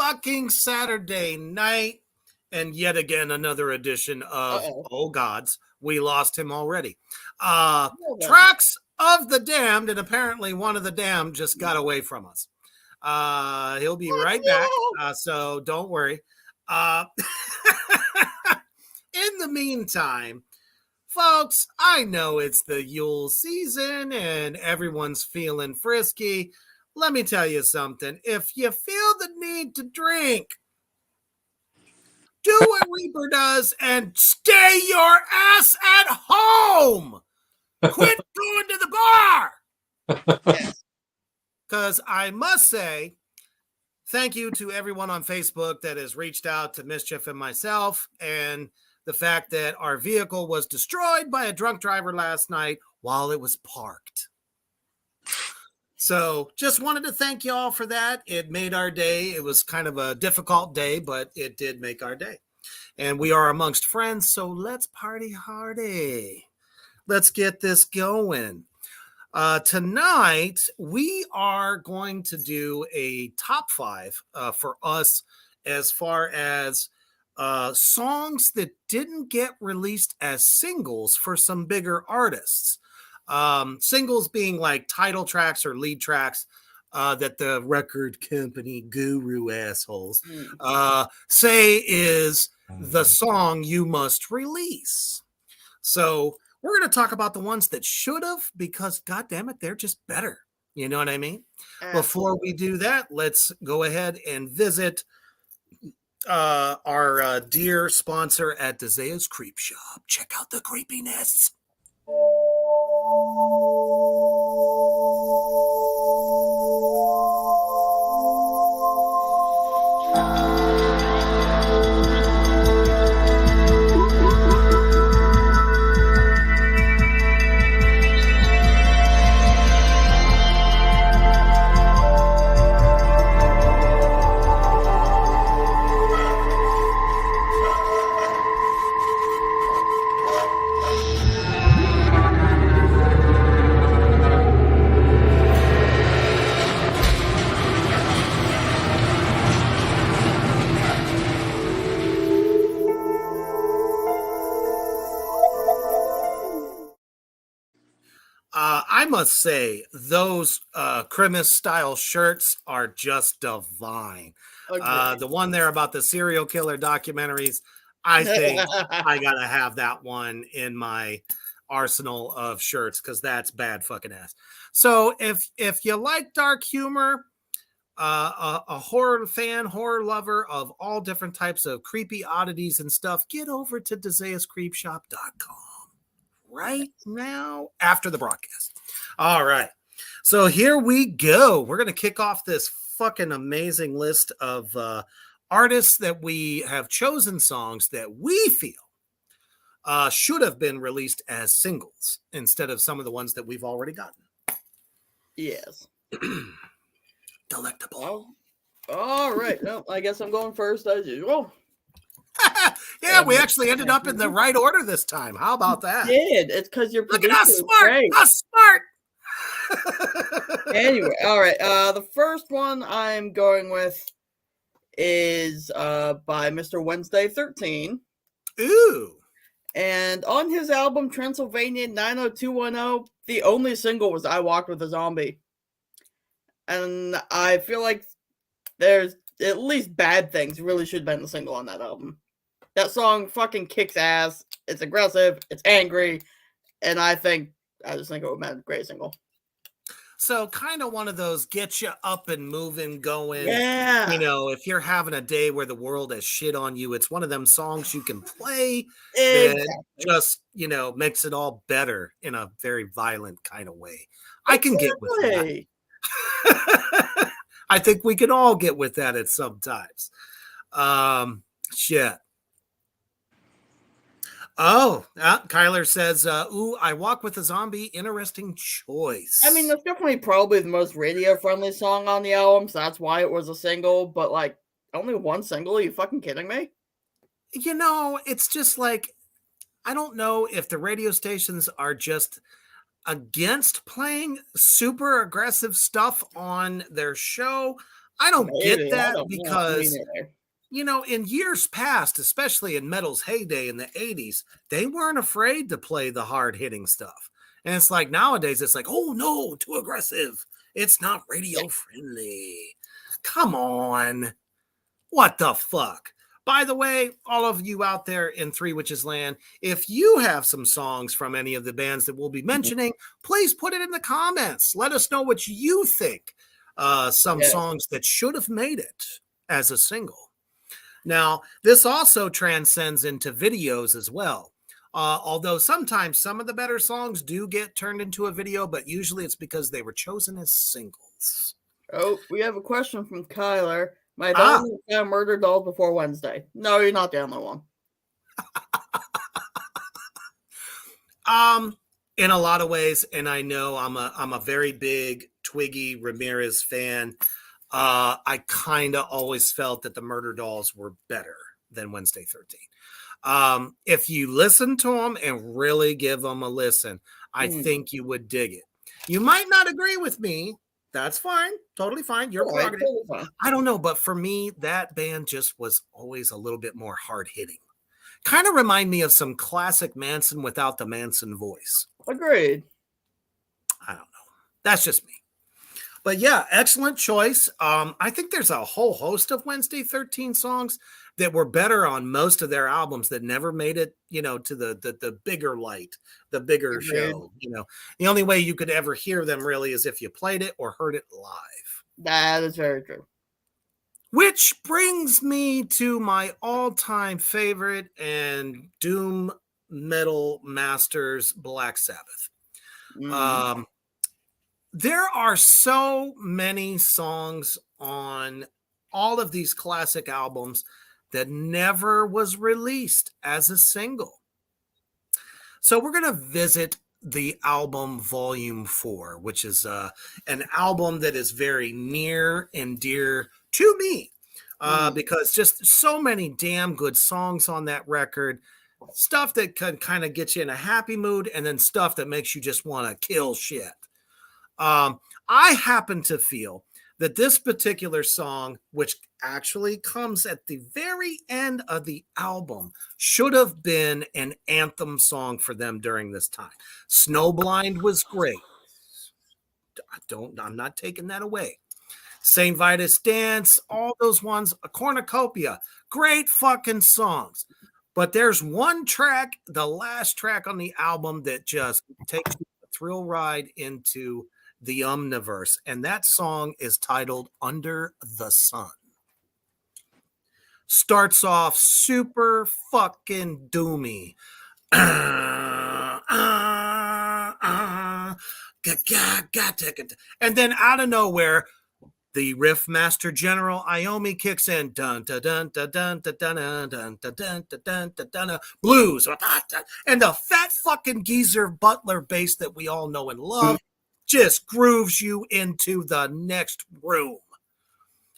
fucking Saturday night, and yet again another edition of Oh Gods, we lost him already. Tracks of the Damned, and apparently one of the Damned just got away from us. He'll be right back, so don't worry. In the meantime, folks, I know it's the Yule season and everyone's feeling frisky. Let me tell you something. If you feel the need to drink, do what Reaper does and stay your ass at home. Quit going to the bar. Yes. Because I must say, thank you to everyone on Facebook that has reached out to Mischief and myself, and the fact that our vehicle was destroyed by a drunk driver last night while it was parked. So just wanted to thank you all for that. It made our day. It was kind of a difficult day, but it did make our day. And we are amongst friends, so let's party hardy. Let's get this going. Tonight, we are going to do a top 5 for us as far as songs that didn't get released as singles for some bigger artists. Singles being like title tracks or lead tracks that the record company guru assholes say is the song you must release. So we're going to talk about the ones that should have, because goddammit, they're just better. You know what I mean? Before we do that, let's go ahead and visit our dear sponsor at Dezea's Creep Shop. Check out the creepiness. I must say, those Christmas style shirts are just divine. The one there about the serial killer documentaries, I think I gotta have that one in my arsenal of shirts, because that's bad fucking ass. So if you like dark humor, a horror fan, horror lover of all different types of creepy oddities and stuff, get over to DezeaSCreepShop.com right now after the broadcast. All right. So here we go. We're going to kick off this fucking amazing list of artists that we have chosen, songs that we feel should have been released as singles instead of some of the ones that we've already gotten. Yes. Delectable. All right. Well, I guess I'm going first as usual. Yeah, we actually ended up in the right order this time. How about that? Did. It's because you're look at us smart. Us smart. Anyway, all right. The first one I'm going with is by Mr. Wednesday 13. Ooh. And on his album Transylvania 90210, the only single was I Walked with a Zombie. And I feel like there's at least Bad Things really should have been the single on that album. That song fucking kicks ass. It's aggressive. It's angry. And I just think it would have been a great single. So kind of one of those get you up and moving, going. Yeah. You know, if you're having a day where the world has shit on you, it's one of them songs you can play that just, you know, makes it all better in a very violent kind of way. I can get with that. I think we can all get with that at some times. Shit. Oh, Kyler says, ooh, I Walk with a Zombie. Interesting choice. I mean, that's definitely probably the most radio-friendly song on the album, so that's why it was a single, but, like, only one single? Are you fucking kidding me? You know, it's just like, I don't know if the radio stations are just against playing super aggressive stuff on their show. I don't get Maybe, I that don't know. Me because, neither. in years past, especially in metal's heyday in the 80s, they weren't afraid to play the hard hitting stuff. And it's like nowadays, it's like, oh no, too aggressive. It's not radio friendly. Come on. What the fuck? By the way, all of you out there in Three Witches Land, if you have some songs from any of the bands that we'll be mentioning, please put it in the comments. Let us know what you think. Some Yes. songs that should have made it as a single. Now, this also transcends into videos as well. Although sometimes some of the better songs do get turned into a video, but usually it's because they were chosen as singles. Oh, we have a question from Kyler. My daughter found Murder Dolls before Wednesday. No, you're not the only one. In a lot of ways, and I know I'm a very big Twiggy Ramirez fan. I kind of always felt that the Murder Dolls were better than Wednesday 13. If you listen to them and really give them a listen, I think you would dig it. You might not agree with me. That's fine. Totally fine. Your prerogative. Totally fine. I don't know, but for me, that band just was always a little bit more hard hitting. Kind of remind me of some classic Manson without the Manson voice. Agreed. I don't know. That's just me. But yeah, excellent choice. I think there's a whole host of Wednesday 13 songs that were better on most of their albums that never made it, to the bigger light, the bigger show. The only way you could ever hear them really is if you played it or heard it live. That is very true. Which brings me to my all-time favorite and doom metal masters, Black Sabbath. There are so many songs on all of these classic albums that never was released as a single. So we're going to visit the album Volume 4, which is an album that is very near and dear to me because just so many damn good songs on that record, stuff that can kind of get you in a happy mood, and then stuff that makes you just want to kill shit. I happen to feel that this particular song, which actually comes at the very end of the album, should have been an anthem song for them during this time. Snowblind was great. I'm not taking that away. St. Vitus Dance, all those ones, a Cornucopia, great fucking songs. But there's one track, the last track on the album, that just takes you a thrill ride into the Omniverse, and that song is titled Under the Sun. Starts off super fucking doomy. And then out of nowhere, the riff master General Iommi kicks in, dun dun dun dun dun dun dun dun dun dun dun dun blues, and the fat fucking geezer Butler bass that we all know and love just grooves you into the next room.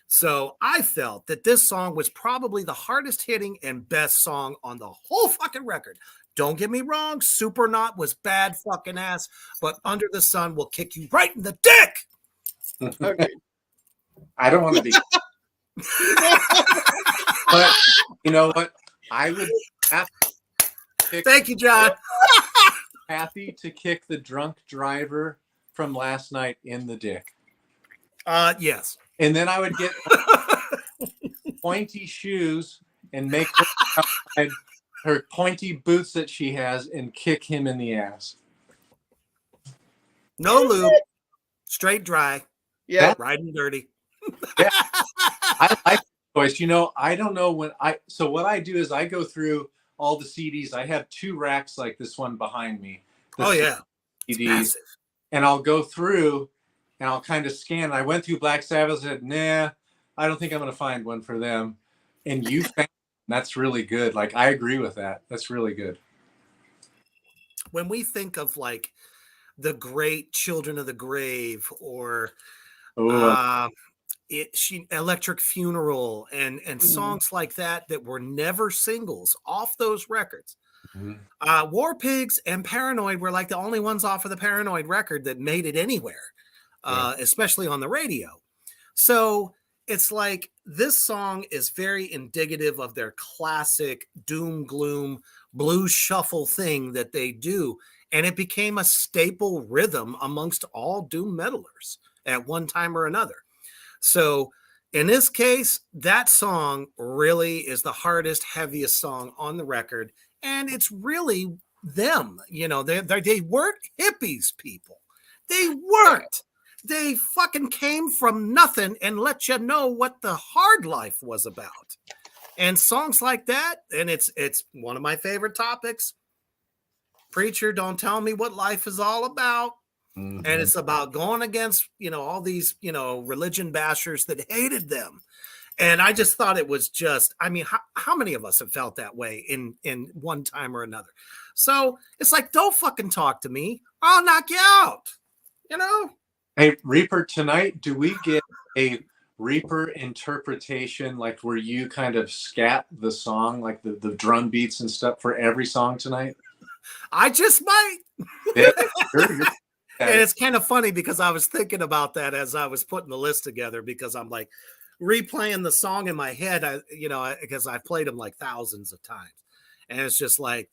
So I felt that this song was probably the hardest hitting and best song on the whole fucking record. Don't get me wrong, Supernaut was bad fucking ass, but Under the Sun will kick you right in the dick. Okay. I don't want to be. But you know what? I would have to Thank you, John. Happy to kick the drunk driver from last night in the dick. Yes. And then I would get pointy shoes and make her pointy boots that she has and kick him in the ass. No lube, straight dry. Yeah, riding dirty. Yeah. I like the choice. I don't know so what I do is I go through all the CDs. I have 2 racks like this one behind me. Oh yeah. CDs. And I'll go through and I'll kind of scan. I went through Black Sabbath and said, nah, I don't think I'm going to find one for them. And you found that's really good. Like, I agree with that. That's really good. When we think of like the great Children of the Grave or Electric Funeral and songs like that were never singles off those records. War Pigs and Paranoid were like the only ones off of the Paranoid record that made it anywhere, especially on the radio. So it's like this song is very indicative of their classic doom gloom blues shuffle thing that they do. And it became a staple rhythm amongst all doom metalers at one time or another. So in this case, that song really is the hardest, heaviest song on the record. And it's really them. You know, they weren't hippies, people. They weren't. They fucking came from nothing and let you know what the hard life was about. And songs like that, and it's one of my favorite topics. Preacher, don't tell me what life is all about. Mm-hmm. And it's about going against, you know, all these, you know, religion bashers that hated them. And I just thought it was just, I mean, how many of us have felt that way in one time or another? So it's like, don't fucking talk to me. I'll knock you out, you know? Hey, Reaper, tonight, do we get a Reaper interpretation, like where you kind of scat the song, like the drum beats and stuff for every song tonight? I just might. Yeah, sure. And it's kind of funny because I was thinking about that as I was putting the list together, because I'm like replaying the song in my head, because I've played them like thousands of times. And it's just like,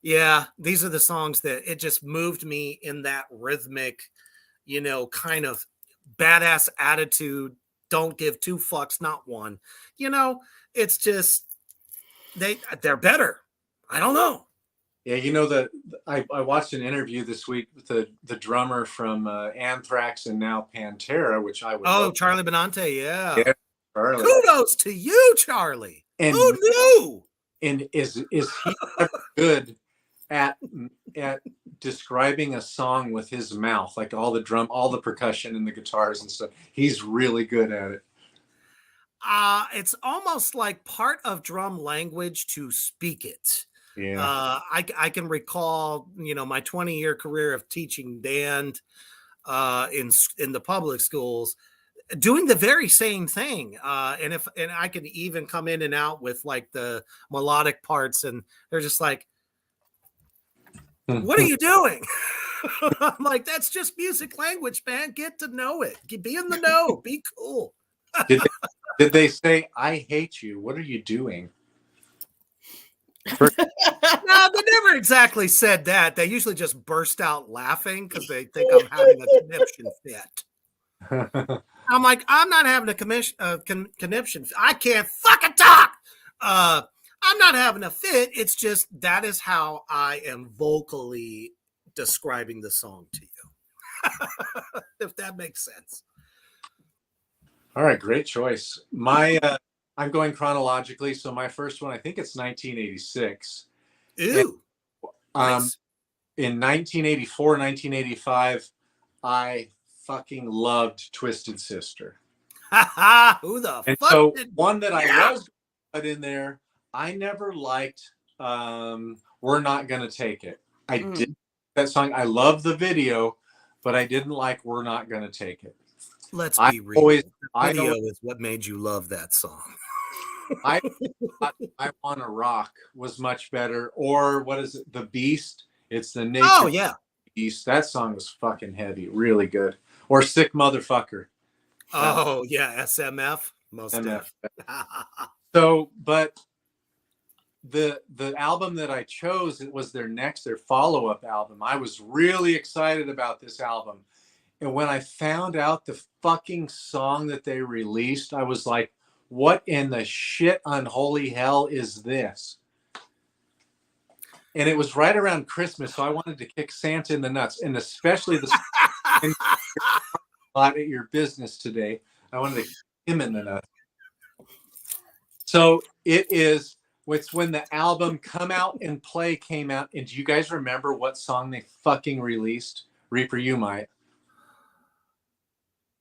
yeah, these are the songs that it just moved me in that rhythmic, you know, kind of badass attitude. Don't give two fucks, not one. You know, it's just they're better. I don't know. Yeah, you know, I watched an interview this week with the drummer from Anthrax and now Pantera, which I would love. Charlie Benante, yeah, Charlie. Kudos to you, Charlie. And who knew? And is he ever good at describing a song with his mouth, like all the percussion and the guitars and stuff? He's really good at it. It's almost like part of drum language to speak it. Yeah. I can recall, you know, my 20-year career of teaching band in the public schools, doing the very same thing. And I can even come in and out with like the melodic parts, and they're just like, what are you doing? I'm like, that's just music language, man. Get to know it. Be in the know. Be cool. Did they say, I hate you? What are you doing? No, they never exactly said that. They usually just burst out laughing because they think I'm having a conniption fit. I'm like, I'm not having a conniption. I can't fucking talk. I'm not having a fit. It's just that is how I am vocally describing the song to you, if that makes sense. All right, great choice. I'm going chronologically, so my first one, I think it's 1986. Ooh. Nice. In 1984, 1985, I fucking loved Twisted Sister. Who the and fuck? So one that I was put in there, I never liked We're Not Gonna Take It. I did that song. I love the video, but I didn't like We're Not Gonna Take It. Let's be real. The video is what made you love that song. I Wanna Rock was much better. Or what is it? The Beast. It's the nature. Oh yeah. Beast. That song was fucking heavy. Really good. Or Sick Motherfucker. Oh yeah, SMF. Most MF. So, but the album that I chose, it was their follow-up album. I was really excited about this album. And when I found out the fucking song that they released, I was like, what in the shit unholy hell is this? And it was right around Christmas, so I wanted to kick Santa in the nuts, and especially the lot at your business today. I wanted to kick him in the nuts. So it's when the album Come Out and Play came out. And do you guys remember what song they fucking released? Reaper, you might.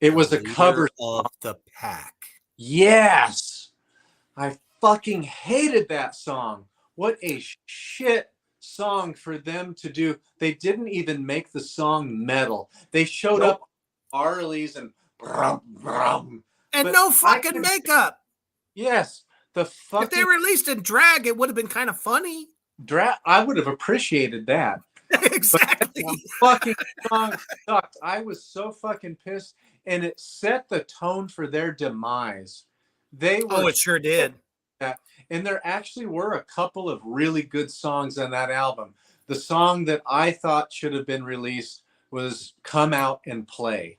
It was a cover of the Pack. Yes. I fucking hated that song. What a shit song for them to do. They didn't even make the song metal. They showed up Harleys and brum, brum. And no fucking makeup. Yes. If they released in drag, it would have been kind of funny. I would have appreciated that. Exactly. But fucking song sucked. I was so fucking pissed. and it set the tone for their demise. They were Oh, it sure did. and there actually were a couple of really good songs on that album. The song that I thought should have been released was Come Out and Play.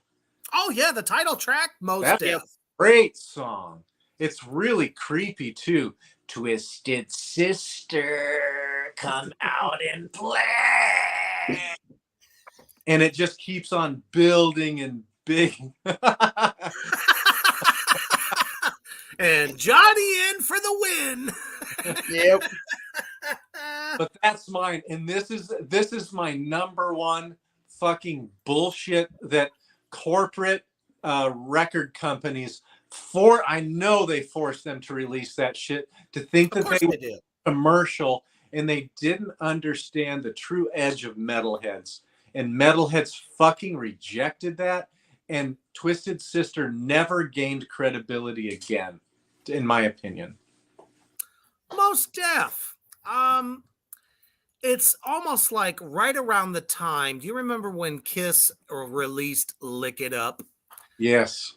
Oh yeah, the title track, Most That's Def. a great song. It's really creepy too. Twisted Sister, come out and play. And it just keeps on building and big. And Johnny in for the win. Yep. But that's mine. And this is my number one fucking bullshit that corporate record companies I know they forced them to release that shit to think that they were did. commercial, and they didn't understand the true edge of metalheads. And metalheads fucking rejected that, and Twisted Sister never gained credibility again, in my opinion. Most Def. It's almost like right around the time. Do you remember when Kiss released Lick It Up? Yes.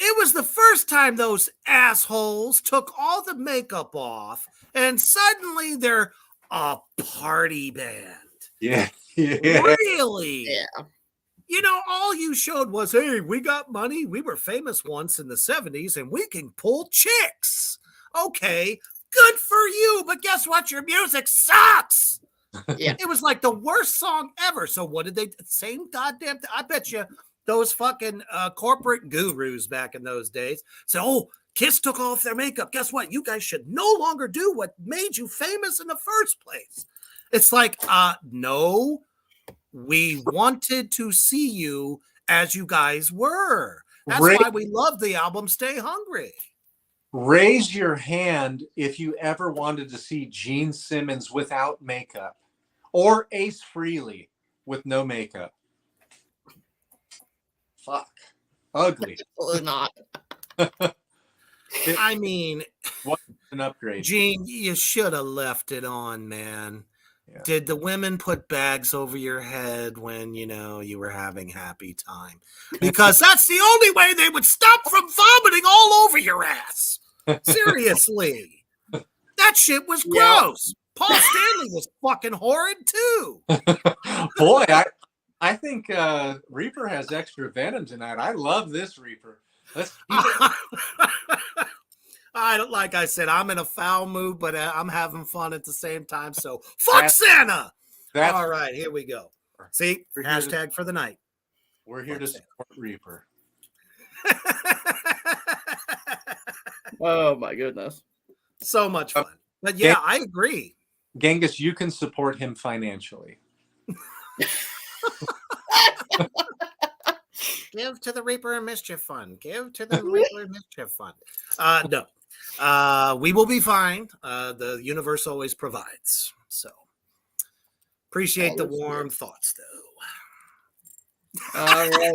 It was the first time those assholes took all the makeup off, and suddenly they're a party band. Yeah. Really? Yeah. You know, all you showed was, hey, we got money. We were famous once in the 70s, and we can pull chicks. Okay, good for you, but guess what? Your music sucks. Yeah. It was like the worst song ever. So what did they, same goddamn thing. I bet you those fucking corporate gurus back in those days said, oh, Kiss took off their makeup. Guess what? You guys should no longer do what made you famous in the first place. It's like, no, we wanted to see you as you guys were. That's why we love the album Stay Hungry. Raise your hand if you ever wanted to see Gene Simmons without makeup, or Ace Frehley with no makeup. Fuck. Ugly. Absolutely not. I mean, what an upgrade. Gene, you should have left it on, man. Yeah. Did the women put bags over your head when, you know, you were having happy time? Because that's the only way they would stop from vomiting all over your ass. Seriously. That shit was gross. Paul Stanley was fucking horrid too. Boy, I think Reaper has extra venom tonight. I love this Reaper. Let's keep it. I don't, like I said, I'm in a foul mood, but I'm having fun at the same time. So fuck Santa. All right, here we go. See, hashtag for the night. We're here to support Reaper. Oh my goodness. So much fun. But yeah, I agree. Genghis, you can support him financially. Give to the Reaper and Mischief Fund. Give to the Reaper and Mischief Fund. No. We will be fine. The universe always provides. So appreciate the warm thoughts, though. All right.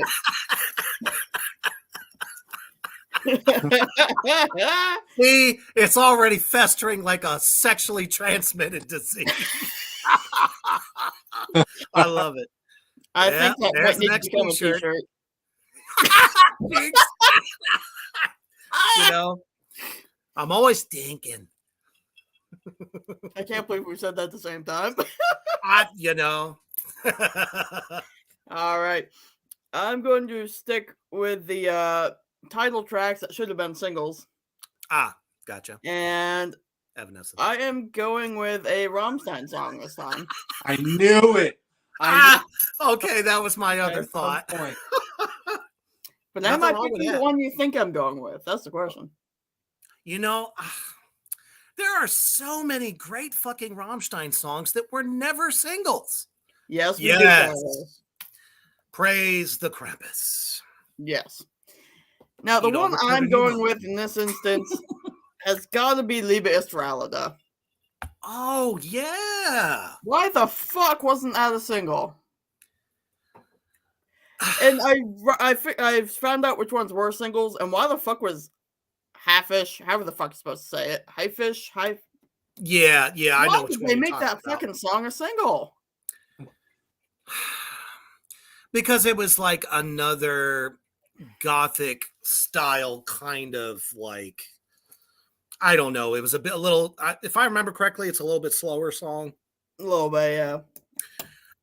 See, it's already festering like a sexually transmitted disease. I love it. I think that might need to become a t-shirt. You know, I'm always thinking. I can't believe we said that at the same time. You know. All right. I'm going to stick with the title tracks that should have been singles. Gotcha. And I am going with a Rammstein song this time. I knew it. Okay, that was my other thought. But that might be the one you think I'm going with. That's the question. You know, there are so many great fucking Rammstein songs that were never singles. Yes. Praise the Krampus. Yes. Now, the one I'm going with in this instance has got to be Liebe ist für alle da. Oh, yeah. Why the fuck wasn't that a single? And I found out which ones were singles, and why the fuck was Halfish, however the fuck you're supposed to say it, Highfish, Yeah, I know. Why did they make that fucking song a single? Because it was like another gothic style kind of like, I don't know. It was a little, if I remember correctly, it's a little bit slower song. A little bit, yeah.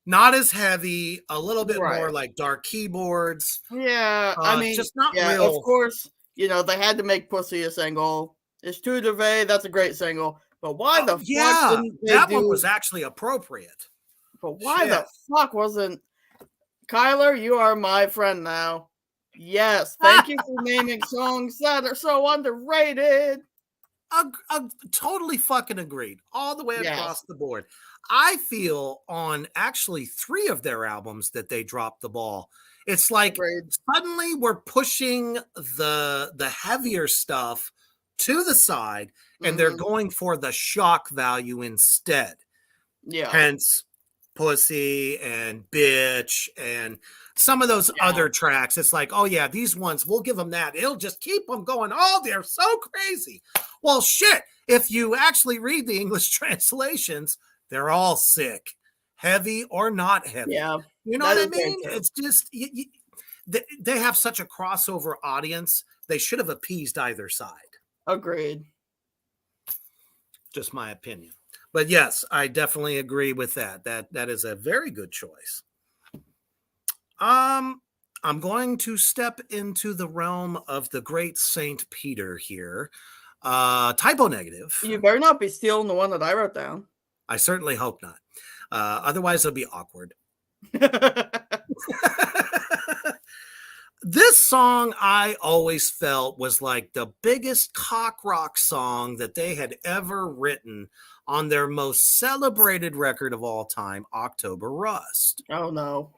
Not as heavy, a little bit Right. more like dark keyboards. Yeah, I mean, Just not yeah, real. of course, they had to make Pussy a single. It's True de Vey, that's a great single. But why the fuck didn't they that do... one was actually appropriate. But why the fuck wasn't... Kyler, you are my friend now. Yes, thank you for naming songs that are so underrated. Totally fucking agreed. All the way across the board. I feel on actually 3 of their albums that they dropped the ball. It's like suddenly we're pushing the heavier stuff to the side, and they're going for the shock value instead. Yeah. Hence Pussy and Bitch and some of those other tracks. It's like, oh yeah, these ones, we'll give them that. It'll just keep them going. Oh, they're so crazy. Well, shit, if you actually read the English translations, they're all sick, heavy or not heavy. Yeah. You know what I mean? It's just, they have such a crossover audience. They should have appeased either side. Agreed. Just my opinion. But yes, I definitely agree with that. That is a very good choice. I'm going to step into the realm of the great Saint Peter here. Typo negative. You better not be stealing the one that I wrote down. I certainly hope not. Otherwise, it'll be awkward. This song I always felt was like the biggest cock rock song that they had ever written on their most celebrated record of all time, October Rust. Oh, no.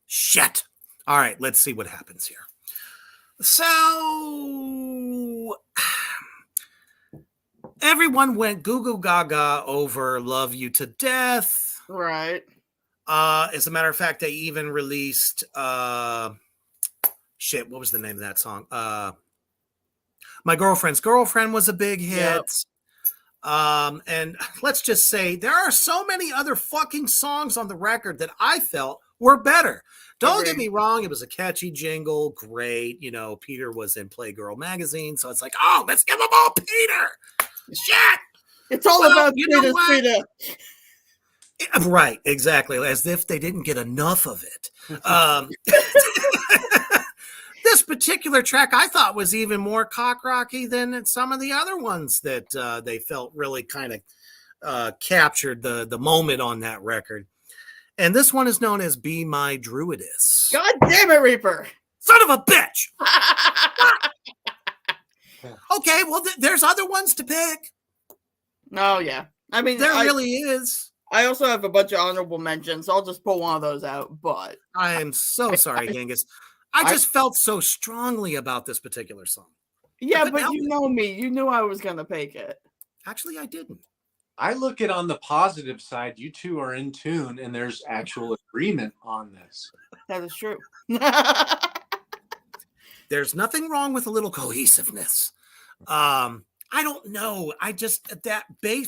Shit. All right, let's see what happens here. So everyone went goo goo gaga over Love You to Death. Right. As a matter of fact, they even released shit, what was the name of that song? My Girlfriend's Girlfriend was a big hit. Yep. And let's just say there are so many other fucking songs on the record that I felt were better. Don't get me wrong, it was a catchy jingle, great. Peter was in Playgirl magazine, so it's like, oh, let's give them all Peter. Shit. It's all about Peter. Right, exactly. As if they didn't get enough of it. This particular track I thought was even more cock rocky than some of the other ones that they felt really kind of captured the moment on that record. And this one is known as Be My Druidess. God damn it, Reaper. Son of a bitch. Okay, well, there's other ones to pick. Oh, yeah. I mean, there really is. I also have a bunch of honorable mentions. So I'll just pull one of those out, but... I am so sorry, Genghis. I just felt so strongly about this particular song. Yeah, but you know me. You knew I was going to pick it. Actually, I didn't. I look at on the positive side, you two are in tune and there's actual agreement on this. That is true. There's nothing wrong with a little cohesiveness. I don't know. I just that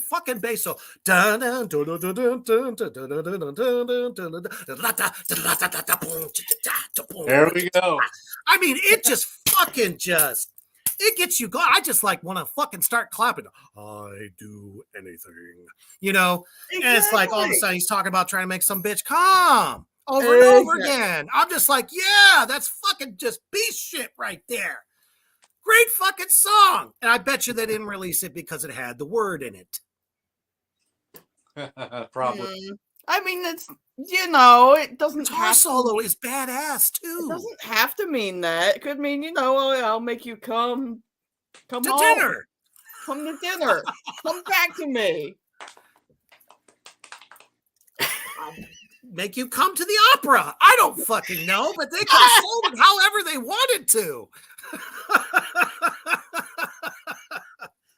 fucking bass. So there we go. I mean, it just fucking it gets you going. I just like want to fucking start clapping. I do anything, Exactly. And it's like all of a sudden he's talking about trying to make some bitch calm over and over again. I'm just like, yeah, that's fucking just beast shit right there. Great fucking song. And I bet you they didn't release it because it had the word in it. Probably. I mean, it's, it doesn't Guitar solo is badass too. It doesn't have to mean that. It could mean, I'll make you come to dinner. Come to dinner. Come back to me. Make you come to the opera. I don't fucking know, but they could have sold it however they wanted to.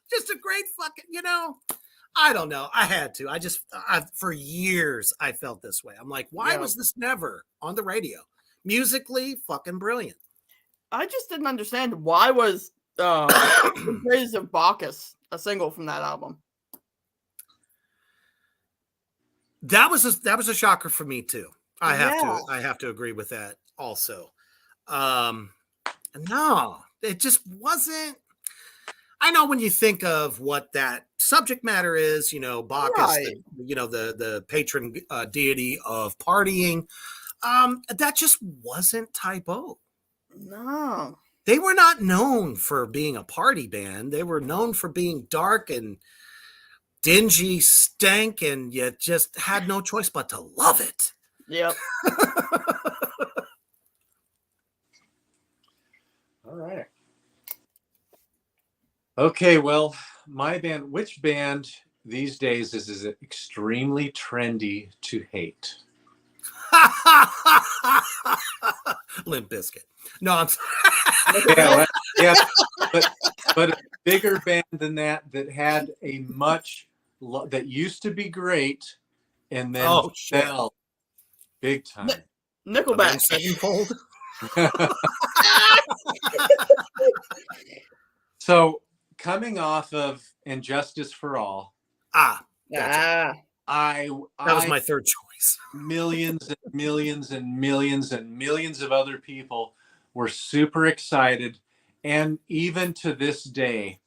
Just a great fucking, I don't know. I had to. For years, I felt this way. I'm like, why was this never on the radio? Musically, fucking brilliant. I just didn't understand why was The Praise of Bacchus a single from that album. That was a shocker for me too. I have to agree with that also. No, it just wasn't. I know when you think of what that subject matter is, Bach is Right. the patron deity of partying. That just wasn't Type O. No. They were not known for being a party band. They were known for being dark and dingy, stank, and you just had no choice but to love it. Yep. All right. Okay, well, my band, which band these days is extremely trendy to hate? Limp Bizkit. No, I'm sorry. Yeah, but a bigger band than that had a that used to be great and then fell big time. Nickelback. Avenged Sevenfold. So coming off of Injustice for All, gotcha. Ah. that was my third choice. Millions and millions and millions and millions of other people were super excited. And even to this day,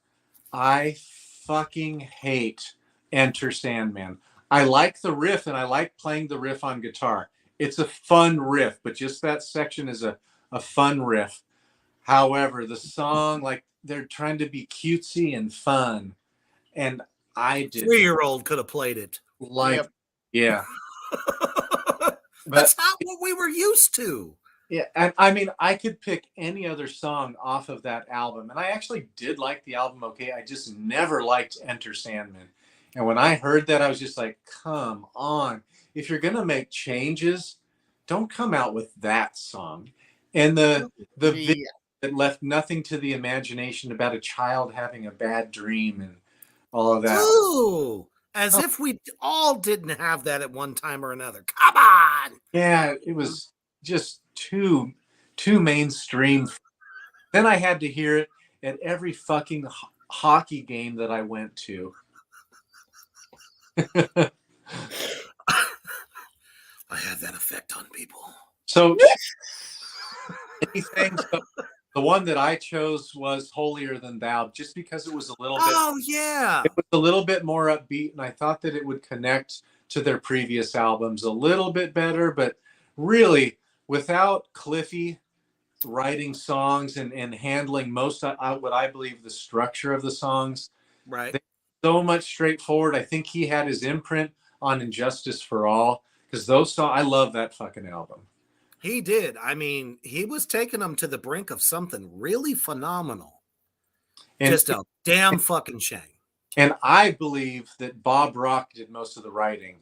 I fucking hate Enter Sandman. I like the riff and I like playing the riff on guitar. It's a fun riff, but just that section is a fun riff. However, the song, like they're trying to be cutesy and fun. And I did. 3-year-old could have played it. Yeah. That's not what we were used to. Yeah, and I mean, I could pick any other song off of that album, and I actually did like the album okay. I just never liked Enter Sandman. And when I heard that, I was just like, come on. If you're going to make changes, don't come out with that song. And the video that left nothing to the imagination about a child having a bad dream and all of that. Ooh, as if we all didn't have that at one time or another. Come on. Yeah, it was just too mainstream. Then I had to hear it at every fucking hockey game that I went to. I have that effect on people. So anything, the one that I chose was Holier Than Thou, just because it was a little bit. Oh yeah, it was a little bit more upbeat, and I thought that it would connect to their previous albums a little bit better. But really, without Cliffy writing songs and handling most of what I believe the structure of the songs, right? So much straightforward. I think he had his imprint on Injustice for All, because those songs, I love that fucking album. He did. I mean, he was taking them to the brink of something really phenomenal. And just a damn fucking shame. And I believe that Bob Rock did most of the writing.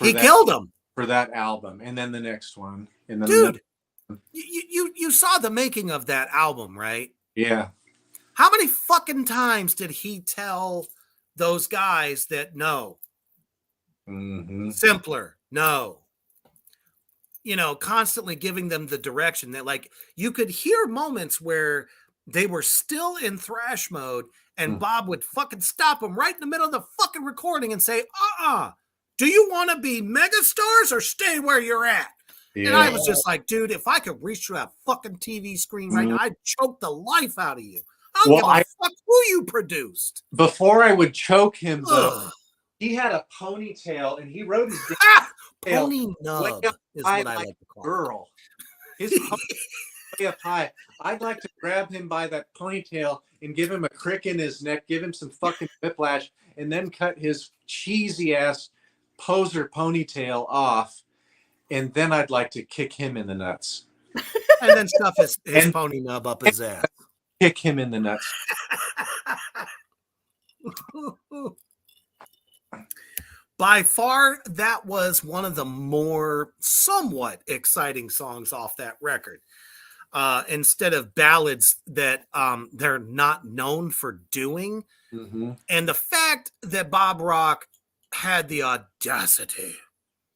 He killed him for that album, and then the next one. And then dude, you saw the making of that album, right? Yeah. How many fucking times did he tell those guys that no, simpler, no? Constantly giving them the direction that, like, you could hear moments where they were still in thrash mode and Bob would fucking stop them right in the middle of the fucking recording and say, do you want to be megastars or stay where you're at? Yeah. And I was just like, dude, if I could reach through that fucking TV screen right now, I'd choke the life out of you. I don't give a fuck who you produced. Before I would choke him, though, he had a ponytail and he wrote his pony nub is what I like to call girl. His way up high. I'd like to grab him by that ponytail and give him a crick in his neck, give him some fucking whiplash, and then cut his cheesy ass poser ponytail off. And then I'd like to kick him in the nuts. And then stuff his pony nub up his ass. Kick him in the nuts. By far, that was one of the more somewhat exciting songs off that record. Instead of ballads that they're not known for doing. And the fact that Bob Rock had the audacity,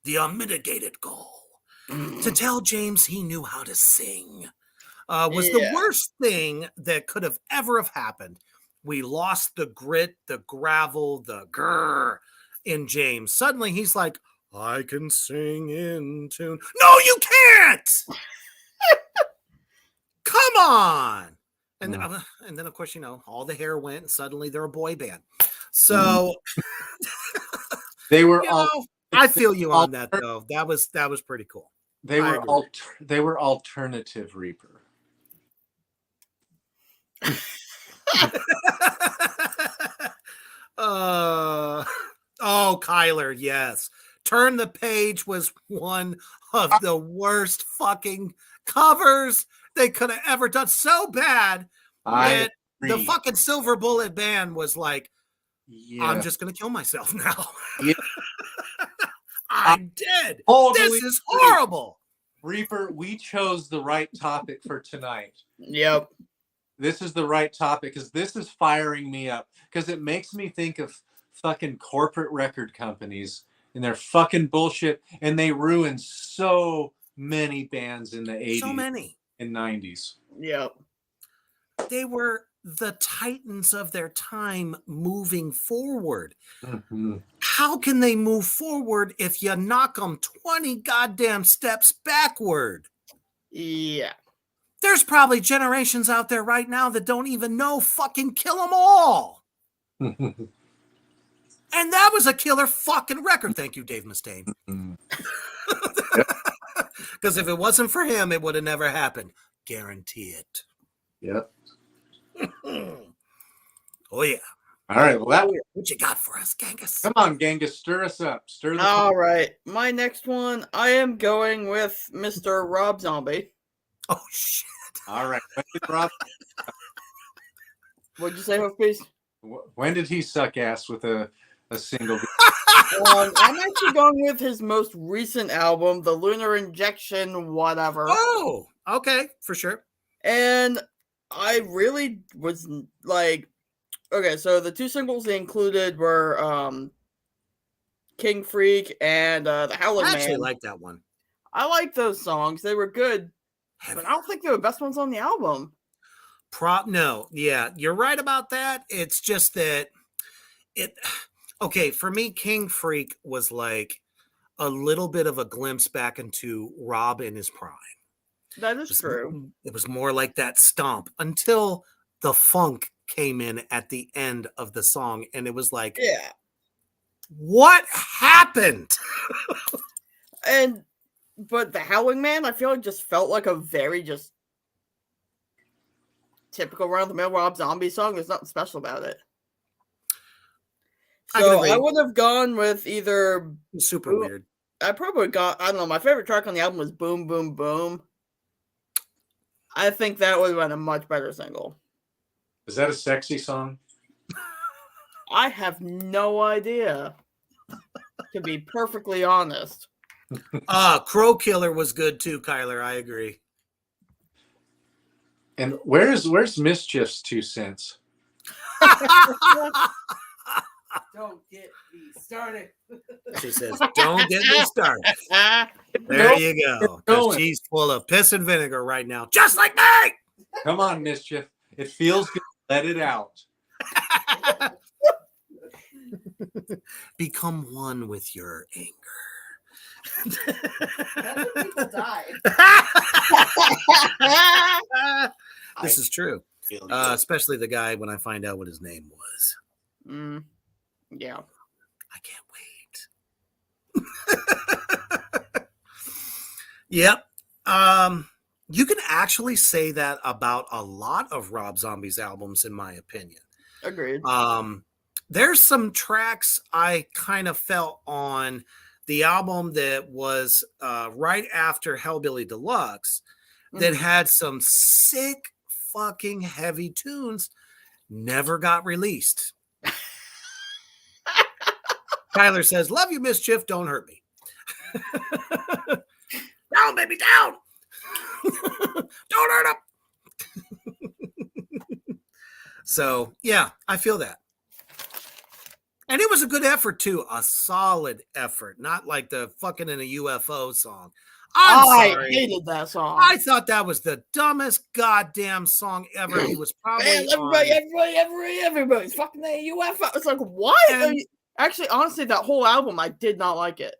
the unmitigated goal to tell James he knew how to sing was the worst thing that could have ever have happened. We lost the grit, the gravel, the grrr in James. Suddenly he's like, I can sing in tune. No, you can't! Come on. And, Mm. and then, of course, all the hair went and suddenly they're a boy band. So, They were I feel you on that, alter- though. That was pretty cool. they I were agree. they were alternative Reaper. Oh, Kyler, yes. Turn the Page was one of the worst fucking covers they could have ever done. So bad I that the agree. fucking Silver Bullet band was like, I'm Yeah. just going to kill myself now. Yeah. I'm dead. Totally This is agree. horrible. Reaper, we chose the right topic for tonight. Yep. This is the right topic because this is firing me up because it makes me think of fucking corporate record companies and their fucking bullshit, and they ruined so many bands in the 80s So many. and 90s. Yep. They were the titans of their time moving forward. Mm-hmm. How can they move forward if you knock them 20 goddamn steps backward? Yeah. There's probably generations out there right now that don't even know fucking Kill 'Em All. And that was a killer fucking record. Thank you, Dave Mustaine. Because if it wasn't for him, it would have never happened. Guarantee it. Yep. Oh, yeah. All right. Well, What you got for us, Genghis? come on, Genghis, stir us up. Stir the All right. My next one, I am going with Mr. Rob Zombie. Oh, shit. All right. When did Rob? What'd you say, Hoofbeast? When did he suck ass with a single? I'm actually going with his most recent album, The Lunar Injection, whatever. Oh, okay, for sure. And I really was like, okay, so the two singles they included were King Freak and The Howling I Man. actually like that one. I like those songs. They were good, but I don't think they were the best ones on the album. No, yeah, you're right about that. It's just that okay, for me, King Freak was like a little bit of a glimpse back into Rob in his prime. That is true. It was more like that stomp until the funk came in at the end of the song, and it was like, Yeah. What happened? But The Howling Man, I feel like just felt like a very just typical run-of-the-mill Rob Zombie song. There's nothing special about it. So I would have gone with either super weird. I probably got, I don't know, my favorite track on the album was Boom Boom Boom. I think that would have been a much better single. Is that a sexy song? I have no idea, to be perfectly honest. Crow Killer was good too, Kyler. I agree. And where's Mischief's 2 cents? Don't get me started. She says, "Don't get me started." There Nope. you go. Keep going. She's full of piss and vinegar right now, just like me. Come on, Mischief. It feels good. Let it out. Become one with your anger. That's when people die. This is true. Especially the guy when I find out what his name was. Yeah. I can't wait. Yep. You can actually say that about a lot of Rob Zombie's albums, in my opinion. Agreed. There's some tracks I kind of felt on the album that was right after Hellbilly Deluxe that had some sick fucking heavy tunes, never got released. Tyler says, "Love you, Mischief. Don't hurt me." Down, baby, down. Don't hurt him. So, yeah, I feel that. And it was a good effort, too. A solid effort. Not like the fucking in a UFO song. I sorry. hated that song. I thought that was the dumbest goddamn song ever. He was probably Man, everybody's fucking a UFO. It's like, what? And- Actually, honestly, that whole album, I did not like it.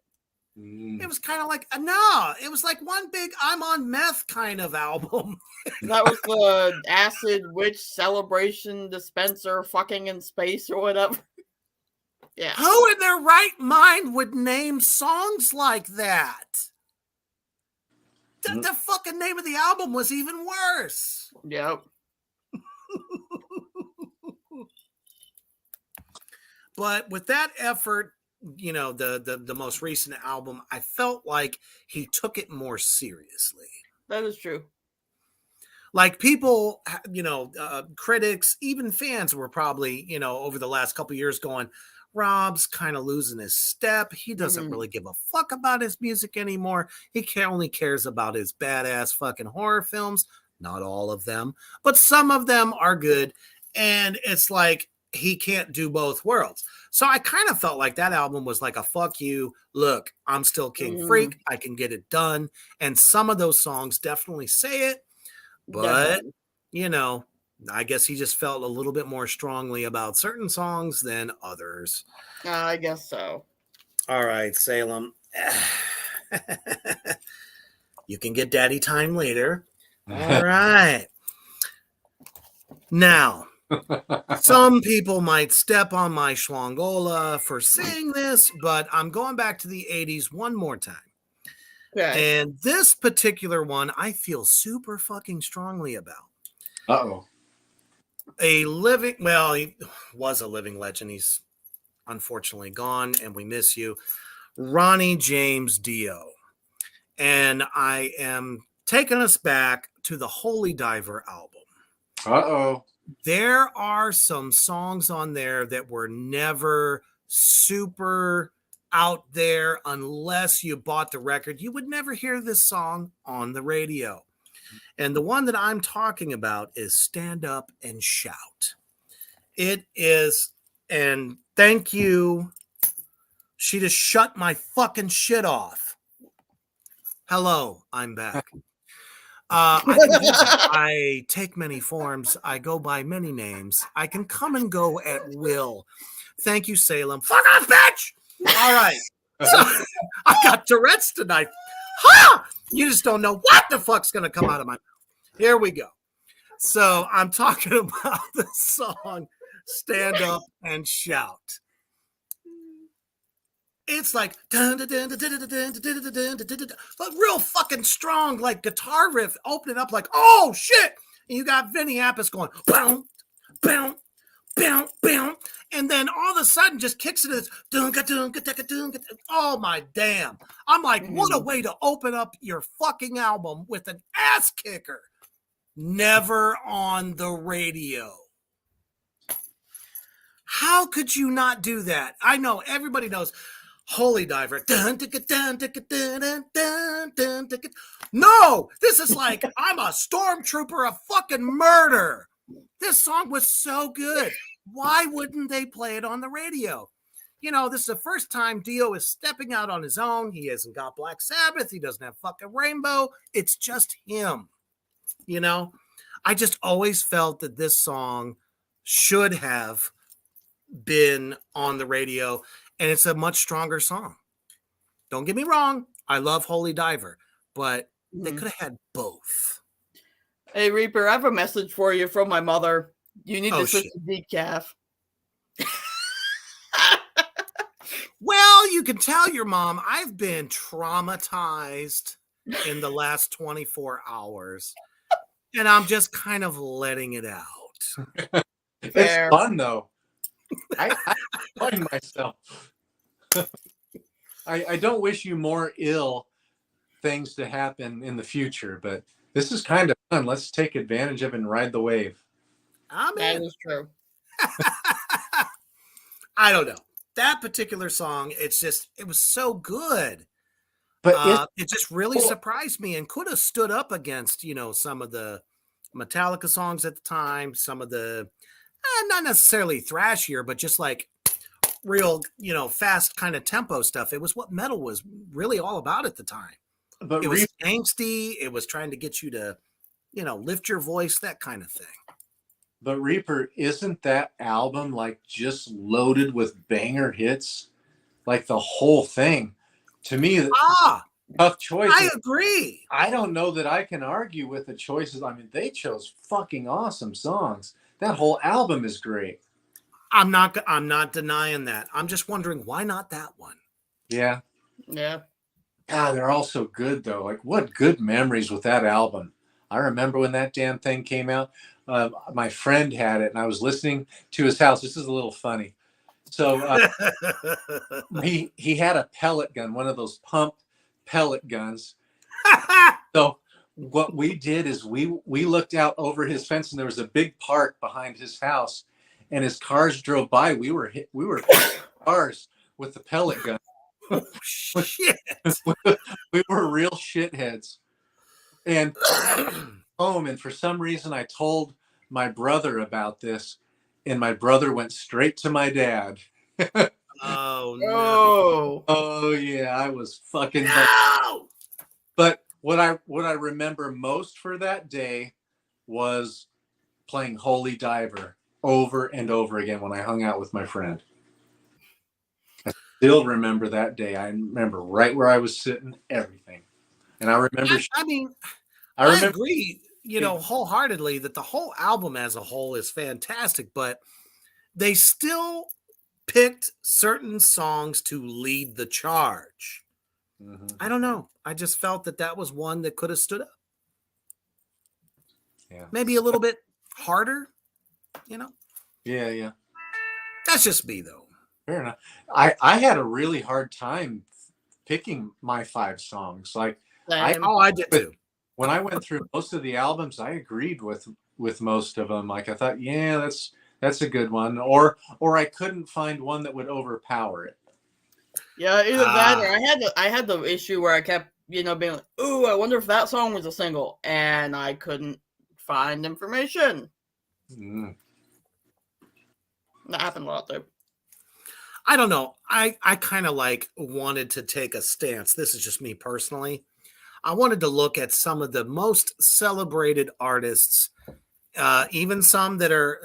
It was kind of like no, it was like one big "I'm on meth" kind of album. That was the acid witch celebration dispenser fucking in space or whatever. Yeah. Who in their right mind would name songs like that? The fucking name of the album was even worse. Yep. But with that effort, you know, the most recent album, I felt like he took it more seriously. That is true. Like people, you know, critics, even fans were probably, you know, over the last couple of years going, Rob's kind of losing his step. He doesn't really give a fuck about his music anymore. He only cares about his badass fucking horror films. Not all of them, but some of them are good. And it's like he can't do both worlds. So I kind of felt like that album was like a fuck you. Look, I'm still King Freak. I can get it done. And some of those songs definitely say it. But, you know, I guess he just felt a little bit more strongly about certain songs than others. I guess so. All right, Salem. You can get daddy time later. All right. Now, some people might step on my schwangola for saying this, but I'm going back to the 80s one more time. Okay. And this particular one, I feel super fucking strongly about. Uh-oh. He was a living legend. He's unfortunately gone, and we miss you. Ronnie James Dio. And I am taking us back to the Holy Diver album. Uh-oh. There are some songs on there that were never super out there unless you bought the record. You would never hear this song on the radio. And the one that I'm talking about is Stand Up and Shout. It is, and thank you. She just shut my fucking shit off. Hello, I'm back. I take many forms. I go by many names. I can come and go at will. Thank you, Salem. Fuck off, bitch! All right. So I got Tourette's tonight. Ha! You just don't know what the fuck's going to come out of my mouth. Here we go. So I'm talking about the song Stand Up and Shout. It's like real fucking strong, like guitar riff opening up like, oh shit. And you got Vinny Appice going, boom, boom, boom, boom. And then all of a sudden just kicks it as, oh my damn. I'm like, what a way to open up your fucking album with an ass kicker. Never on the radio. How could you not do that? I know everybody knows Holy Diver. No, this is like I'm a stormtrooper of fucking murder. This song was so good. Why wouldn't they play it on the radio? You know, this is the first time Dio is stepping out on his own. He hasn't got Black Sabbath. He doesn't have fucking Rainbow. It's just him. You know, I just always felt that this song should have been on the radio, and it's a much stronger song. Don't get me wrong. I love Holy Diver, but they could have had both. Hey, Reaper, I have a message for you from my mother. You need to switch to decaf. Well, you can tell your mom I've been traumatized in the last 24 hours, and I'm just kind of letting it out. It's fun, though. I enjoy myself. I don't wish you more ill things to happen in the future, but this is kind of fun. Let's take advantage of it and ride the wave. That is true. I don't know. That particular song, it was so good. But it just really surprised me and could have stood up against, you know, some of the Metallica songs at the time, some of the, not necessarily thrashier, but just like real, you know, fast kind of tempo stuff. It was what metal was really all about at the time. But it was angsty. It was trying to get you to, you know, lift your voice, that kind of thing. But Reaper, isn't that album like just loaded with banger hits? Like the whole thing. To me, Ah, tough choices. I agree. I don't know that I can argue with the choices. I mean, they chose fucking awesome songs. That whole album is great. I'm not denying that. I'm just wondering why not that one. Yeah. Yeah. God, they're all so good though. Like, what good memories with that album. I remember when that damn thing came out. My friend had it, and I was listening to his house. This is a little funny. So he had a pellet gun, one of those pump pellet guns. So what we did is we looked out over his fence, and there was a big park behind his house, and as cars drove by, we were cars with the pellet gun. Oh, shit. We were real shitheads. And home, and for some reason I told my brother about this, and my brother went straight to my dad. Oh no. Oh. Oh yeah, I was fucking No! But what I remember most for that day was playing Holy Diver over and over again when I hung out with my friend. I still remember that day. I remember right where I was sitting, everything. And I remember I agree, wholeheartedly that the whole album as a whole is fantastic, but they still picked certain songs to lead the charge. Mhm. I don't know. I just felt that was one that could have stood up. Yeah. Maybe a little bit harder, Yeah. That's just me, though. Fair enough. I had a really hard time picking my 5 songs. Like Same. I did too. when I went through most of the albums, I agreed with most of them. Like I thought, yeah, that's a good one. Or I couldn't find one that would overpower it. Yeah, either that or I had the issue where I kept, being like, ooh, I wonder if that song was a single, and I couldn't find information. Mm. That happened a lot though. I don't know. I kind of wanted to take a stance. This is just me personally. I wanted to look at some of the most celebrated artists, even some that are,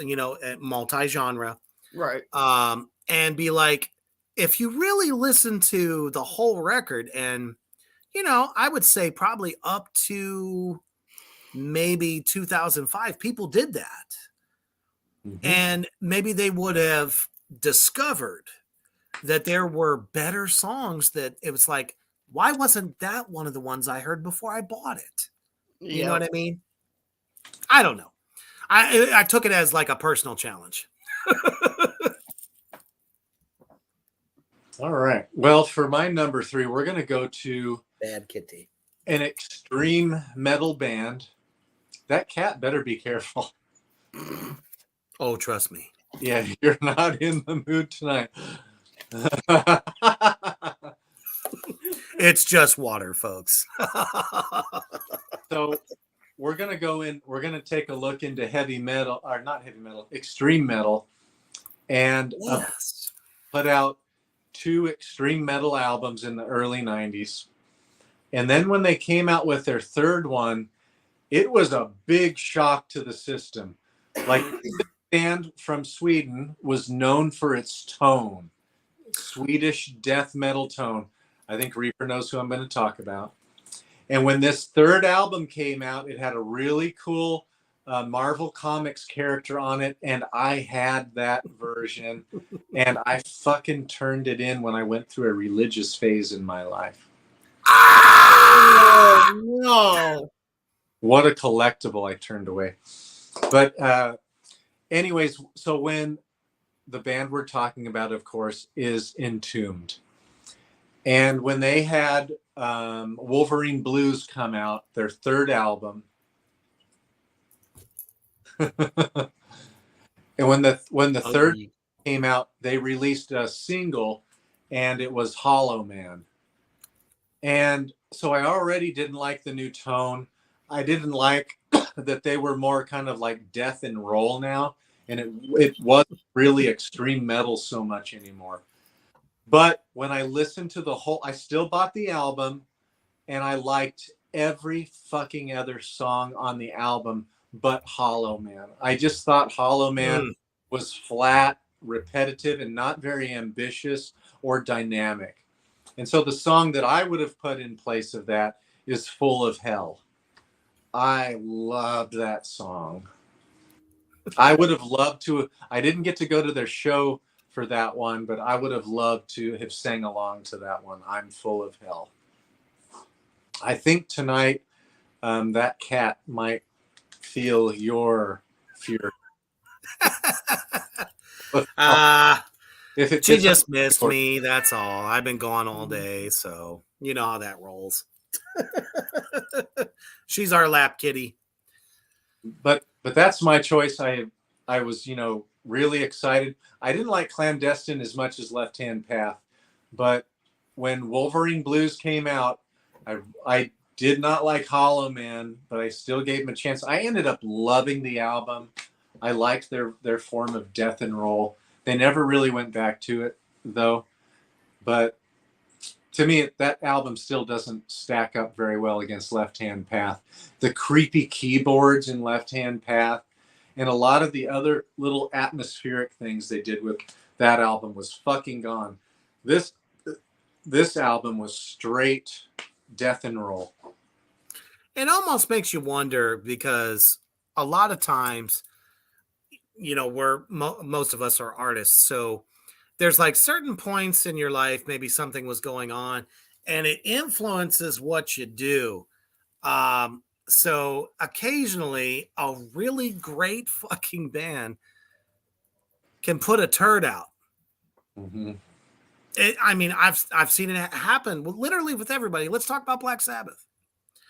multi-genre. Right. And be like, if you really listen to the whole record, and, I would say probably up to maybe 2005, people did that. Mm-hmm. And maybe they would have discovered that there were better songs that it was like, why wasn't that one of the ones I heard before I bought it? You know what I mean? I don't know. I took it as like a personal challenge. All right. Well, for my number 3, we're going to go to Bad Kitty. An extreme metal band. That cat better be careful. Oh, trust me. Yeah, you're not in the mood tonight. It's just water, folks. So we're going to go in, we're going to take a look into heavy metal, or not heavy metal, extreme metal, and Yes. put out 2 extreme metal albums in the early 90s. And then when they came out with their 3rd one, it was a big shock to the system. Like, this band from Sweden was known for its tone, Swedish death metal tone. I think Reaper knows who I'm going to talk about. And when this 3rd album came out, it had a really cool Marvel Comics character on it, and I had that version, and I fucking turned it in when I went through a religious phase in my life. Oh, no. What a collectible I turned away. But anyways, so when the band we're talking about, of course, is Entombed. And when they had Wolverine Blues come out, their 3rd album, and when the 3rd came out, they released a single, and it was Hollow Man. And so I already didn't like the new tone. I didn't like that they were more kind of like death and roll now, and it wasn't really extreme metal so much anymore. But when I listened to the whole, I still bought the album, and I liked every fucking other song on the album but Hollow Man. I just thought Hollow Man was flat, repetitive, and not very ambitious or dynamic. And so the song that I would have put in place of that is Full of Hell. I loved that song. I would have loved to. I didn't get to go to their show for that one, but I would have loved to have sang along to that one. I'm Full of Hell. I think tonight that cat might feel your fury. If it She gets just missed me. That's all. I've been gone all day, so you know how that rolls. She's our lap kitty. But that's my choice. I was really excited. I didn't like Clandestine as much as Left Hand Path, but when Wolverine Blues came out, I did not like Hollow Man, but I still gave him a chance. I ended up loving the album. I liked their form of death and roll. They never really went back to it though, but to me that album still doesn't stack up very well against Left Hand Path. The creepy keyboards in Left Hand Path and a lot of the other little atmospheric things they did with that album was fucking gone. This album was straight death and roll. It almost makes you wonder because a lot of times, most of us are artists. So there's like certain points in your life, maybe something was going on and it influences what you do. So occasionally a really great fucking band can put a turd out. Mm-hmm. I've seen it happen literally with everybody. Let's talk about Black Sabbath.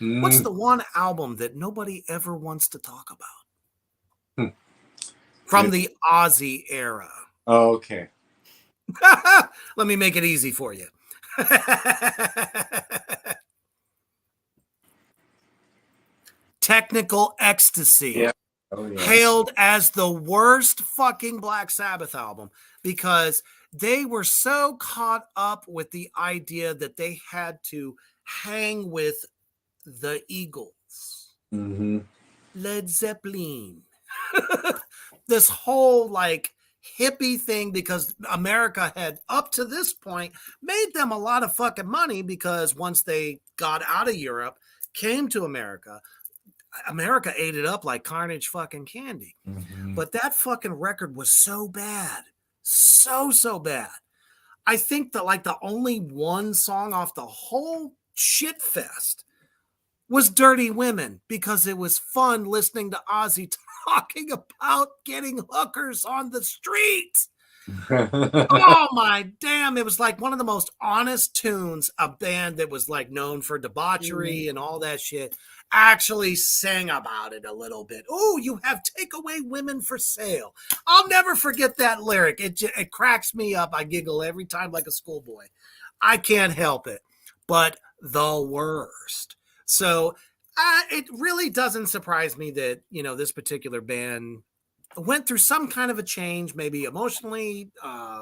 Mm-hmm. What's the one album that nobody ever wants to talk about? From the Ozzy era. Oh, okay. Let me make it easy for you. Technical Ecstasy. Yeah. Oh, yeah. Hailed as the worst fucking Black Sabbath album because they were so caught up with the idea that they had to hang with the Eagles, Mm-hmm. Led Zeppelin, this whole like hippie thing because America had up to this point made them a lot of fucking money because once they got out of Europe, came to America ate it up like carnage fucking candy. Mm-hmm. But that fucking record was so bad. So bad. I think that like the only one song off the whole shit fest was Dirty Women because it was fun listening to Ozzy talking about getting hookers on the streets. Oh my damn. It was like one of the most honest tunes a band that was like known for debauchery and all that shit actually sang about it a little bit. Oh, you have takeaway women for sale. I'll never forget that lyric. It cracks me up. I giggle every time like a schoolboy. I can't help it. But the worst. So it really doesn't surprise me that, this particular band went through some kind of a change, maybe emotionally,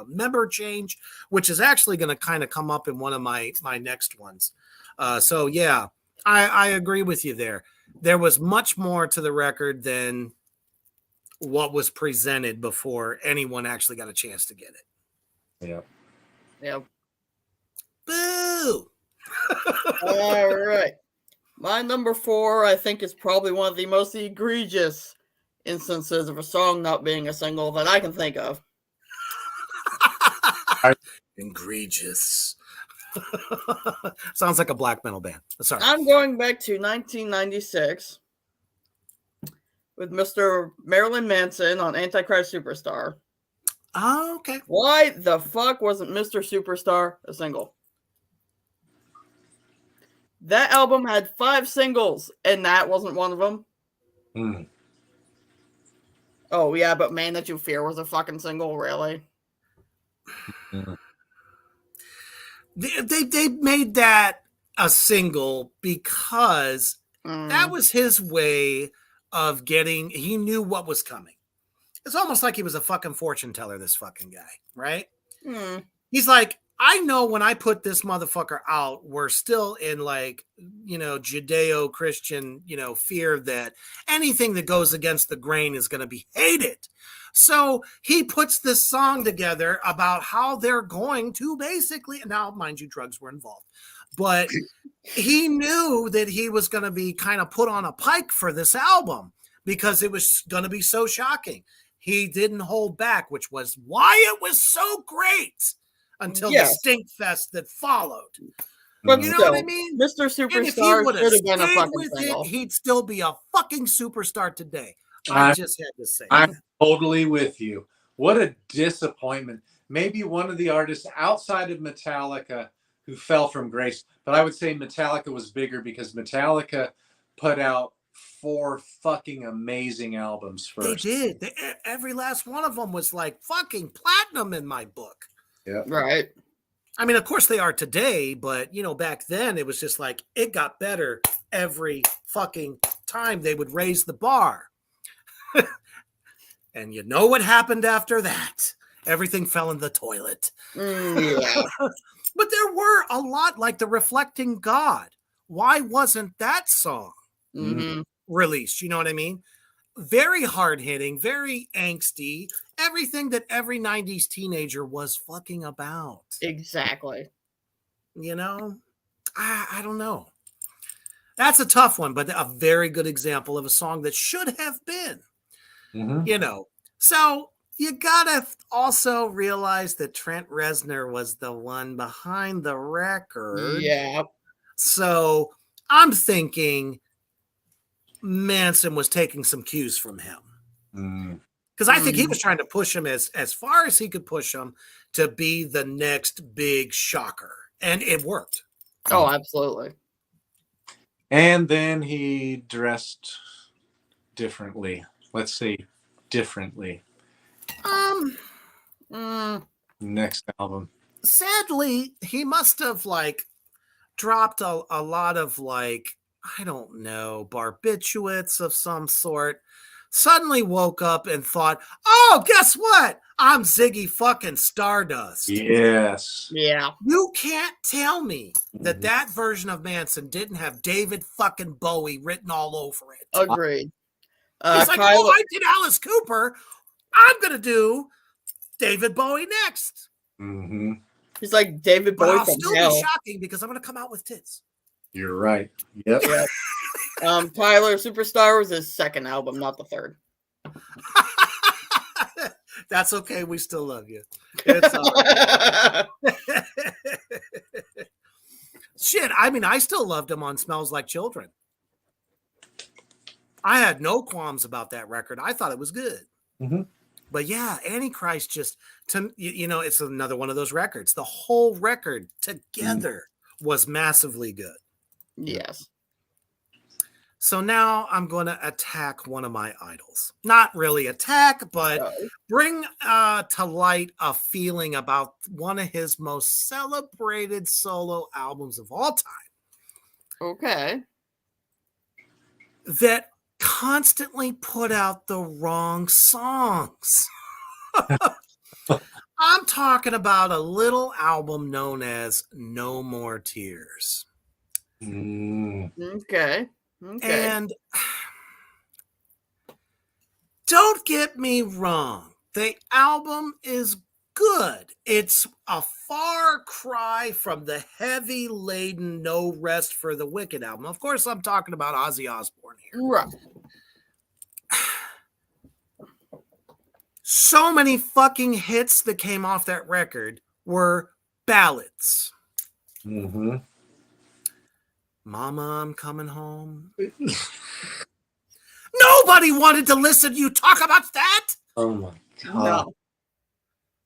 member change, which is actually going to kind of come up in one of my next ones. So yeah, I agree with you there. There was much more to the record than what was presented before anyone actually got a chance to get it. Yeah. Yeah. Boo! All right. My number 4, I think, is probably one of the most egregious instances of a song not being a single that I can think of. Egregious. Sounds like a black metal band. Sorry. I'm going back to 1996 with Mr. Marilyn Manson on Antichrist Superstar. Oh, okay. Why the fuck wasn't Mr. Superstar a single? That album had 5 singles, and that wasn't one of them. Mm. Oh, yeah, but Man That You Fear was a fucking single, really? Mm. They made that a single because that was his way of getting, he knew what was coming. It's almost like he was a fucking fortune teller, this fucking guy, right? He's like, I know when I put this motherfucker out, we're still in like, Judeo-Christian, fear that anything that goes against the grain is going to be hated. So he puts this song together about how they're going to basically, now mind you, drugs were involved, but he knew that he was going to be kind of put on a pike for this album because it was going to be so shocking. He didn't hold back, which was why it was so great until the stink fest that followed. But You know still, what I mean? Mr. And if he Superstar would have should have been a stayed fucking with single. it, he'd still be a fucking superstar today. I just had to say I'm that. totally with you. What a disappointment. Maybe one of the artists outside of Metallica who fell from grace, but I would say Metallica was bigger because Metallica put out 4 fucking amazing albums first. They did. Every last one of them was like fucking platinum in my book. Yeah. Right. I mean, of course they are today, but back then it was just like it got better every fucking time they would raise the bar. And you know what happened after that? Everything fell in the toilet. Yeah. But there were a lot, like The Reflecting God. Why wasn't that song Mm-hmm. released? You know what I mean? Very hard-hitting, very angsty, everything that every 90s teenager was fucking about. Exactly. I don't know. That's a tough one, but a very good example of a song that should have been. Mm-hmm. So you gotta also realize that Trent Reznor was the one behind the record. Yeah. So I'm thinking Manson was taking some cues from him. Because I think he was trying to push him as far as he could push him to be the next big shocker. And it worked. Oh, absolutely. And then he dressed differently. Let's see, differently. Next album. Sadly, he must have dropped a lot of I don't know, barbiturates of some sort. Suddenly woke up and thought, oh, guess what? I'm Ziggy fucking Stardust. Yes. Yeah. You can't tell me that version of Manson didn't have David fucking Bowie written all over it. Agreed. It's like, oh, I did Alice Cooper. I'm going to do David Bowie next. Mm-hmm. He's like David Bowie But I'll from still hell. be shocking because I'm going to come out with tits. You're right. Yep. Yep. Tyler Superstar was his second album, not the third. That's okay. We still love you. It's all right. Shit. I mean, I still loved him on Smells Like Children. I had no qualms about that record. I thought it was good. Mm-hmm. But yeah, Antichrist just, it's another one of those records. The whole record together was massively good. Yes. So now I'm going to attack one of my idols. Not really attack, but bring to light a feeling about one of his most celebrated solo albums of all time. Okay. That constantly put out the wrong songs. I'm talking about a little album known as No More Tears. Okay. And don't get me wrong, the album is good. It's a far cry from the heavy laden No Rest for the Wicked album. Of course, I'm talking about Ozzy Osbourne here. Right. So many fucking hits that came off that record were ballads. Mm-hmm. Mama, I'm coming home. Nobody wanted to listen to you talk about that. Oh my God. No.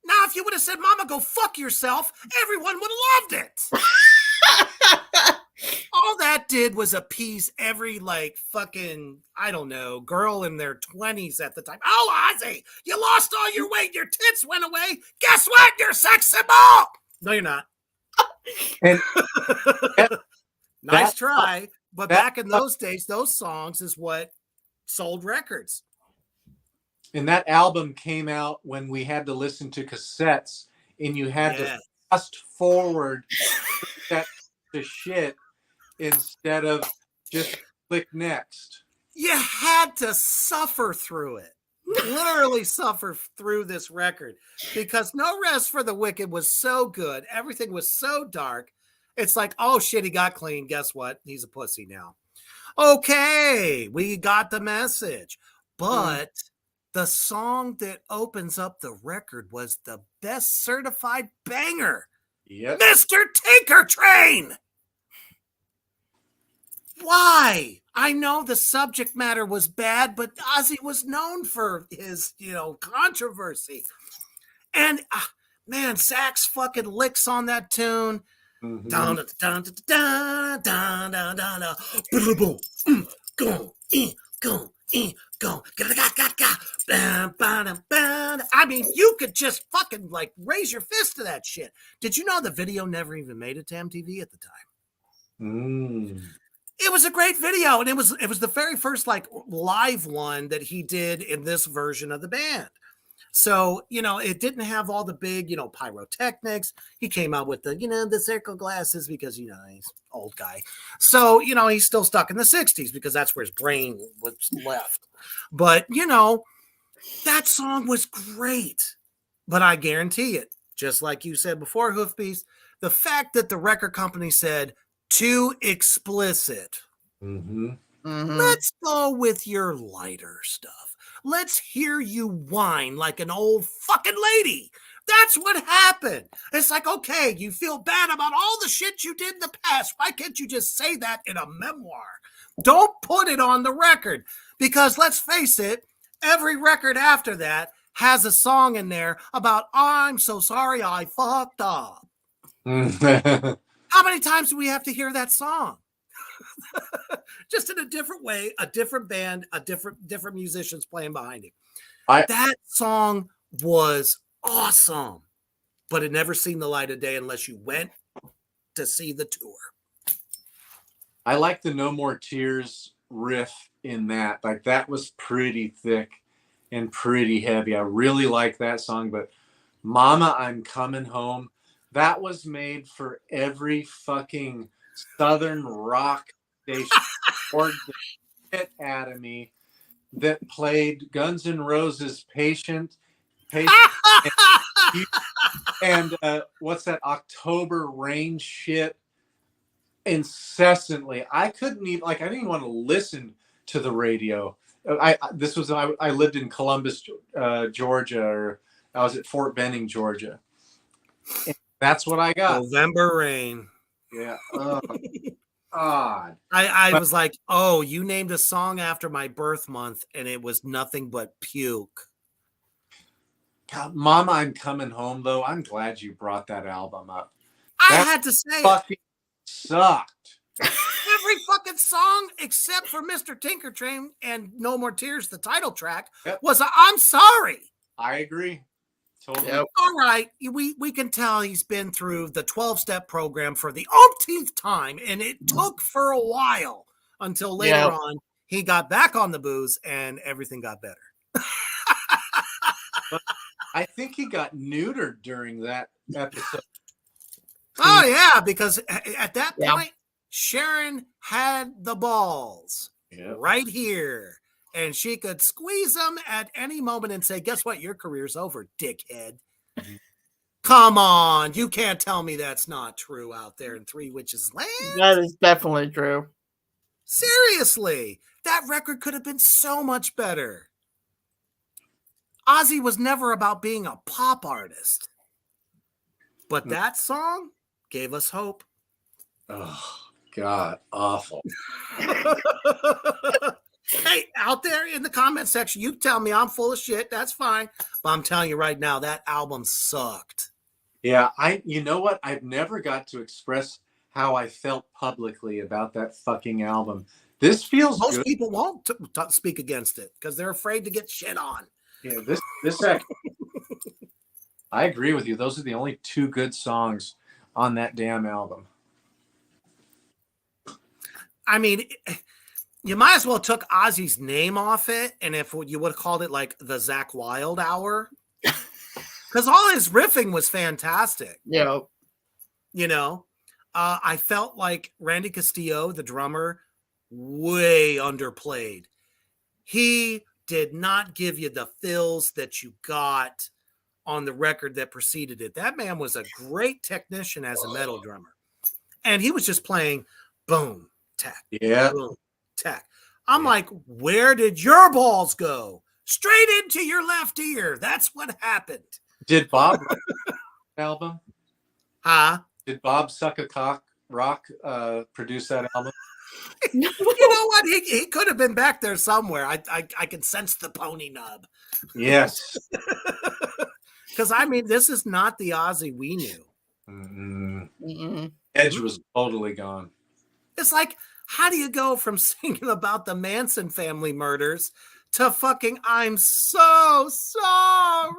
Now, if you would have said, Mama, go fuck yourself, everyone would have loved it. All that did was appease every, fucking, I don't know, girl in their 20s at the time. Oh, Ozzy, you lost all your weight. Your tits went away. Guess what? You're sex symbol. No, you're not. And nice try. But back in those days, those songs is what sold records. And that album came out when we had to listen to cassettes, and you had to fast forward that to shit instead of just click next. You had to suffer through it. Literally suffer through this record because No Rest for the Wicked was so good. Everything was so dark. It's like, oh shit, he got clean. Guess what? He's a pussy now. Okay, we got the message. But the song that opens up the record was the best certified banger. Yep. Mr. Tinker Train. Why? I know the subject matter was bad, but Ozzy was known for his, controversy. And man, sax fucking licks on that tune. Mhm. Down, down, down, down, down, down, down. Boom, go, go, go. I mean, you could just fucking like raise your fist to that shit. Did you know the video never even made it to MTV at the time? Mm. It was a great video, and it was the very first like live one that he did in this version of the band. So, it didn't have all the big, pyrotechnics. He came out with the circle glasses because, he's an old guy. So, he's still stuck in the 60s because that's where his brain was left. But, that song was great. But I guarantee it, just like you said before, Hoofbeast, the fact that the record company said too explicit. Mm-hmm. Mhm. Let's go with your lighter stuff. Let's hear you whine like an old fucking lady. That's what happened. It's like, okay, you feel bad about all the shit you did in the past. Why can't you just say that in a memoir? Don't put it on the record. Because let's face it, every record after that has a song in there about, I'm so sorry I fucked up. How many times do we have to hear that song? Just in a different way, a different band, a different musicians playing behind it. That song was awesome, but it never seen the light of day unless you went to see the tour. I like the No More Tears riff in that. Like, that was pretty thick and pretty heavy. I really like that song, but Mama, I'm Coming Home, that was made for every fucking Southern rock station or the shit out of me that played Guns N' Roses Patient and what's that October Rain shit incessantly. I didn't even want to listen to the radio. I lived in Columbus, Georgia, or I was at Fort Benning, Georgia. And that's what I got. November Rain. Yeah. Oh, God. I was like, oh, you named a song after my birth month, and it was nothing but puke. God, Mama, I'm Coming Home, though. I'm glad you brought that album up. I That had to say fucking sucked. every fucking song except for Mr. Tinker Train and No More Tears, the title track, was I'm sorry. I agree. Totally. Yep. All right, we can tell he's been through the 12-step program for the umpteenth time, and it took for a while until later on he got back on the booze and everything got better. I think he got neutered during that episode. Oh, yeah, because at that point, Sharon had the balls right here, and she could squeeze them at any moment and say, guess what? Your career's over, dickhead. Mm-hmm. Come on. You can't tell me that's not true out there in Three Witches Land. That is definitely true. Seriously. That record could have been so much better. Ozzy was never about being a pop artist. But that song gave us hope. Oh, God, awful. Hey, out there in the comment section, you tell me I'm full of shit. That's fine. But I'm telling you right now, that album sucked. Yeah, you know what? I've never got to express how I felt publicly about that fucking album. This feels Most good. people won't speak against it because they're afraid to get shit on. Yeah, this I agree with you. Those are the only two good songs on that damn album. I mean, you might as well took Ozzy's name off it, and if you would have called it like the Zakk Wylde Hour, because all his riffing was fantastic. Yeah. You know, I felt like Randy Castillo, the drummer, way underplayed. He did not give you the fills that you got on the record that preceded it. That man was a great technician as a metal drummer. And he was just playing boom, tack, Yeah. boom, tack. I'm Yeah. like, where did your balls go? Straight into your left ear. That's what happened. Did Bob write that album? Huh? Did Bob Suck a Cock Rock produce that album? You know what? He could have been back there somewhere. I can sense the pony nub. Yes. Because, I mean, this is not the Ozzy we knew. Mm-mm. Edge was totally gone. It's like, how do you go from singing about the Manson family murders to fucking I'm so sorry.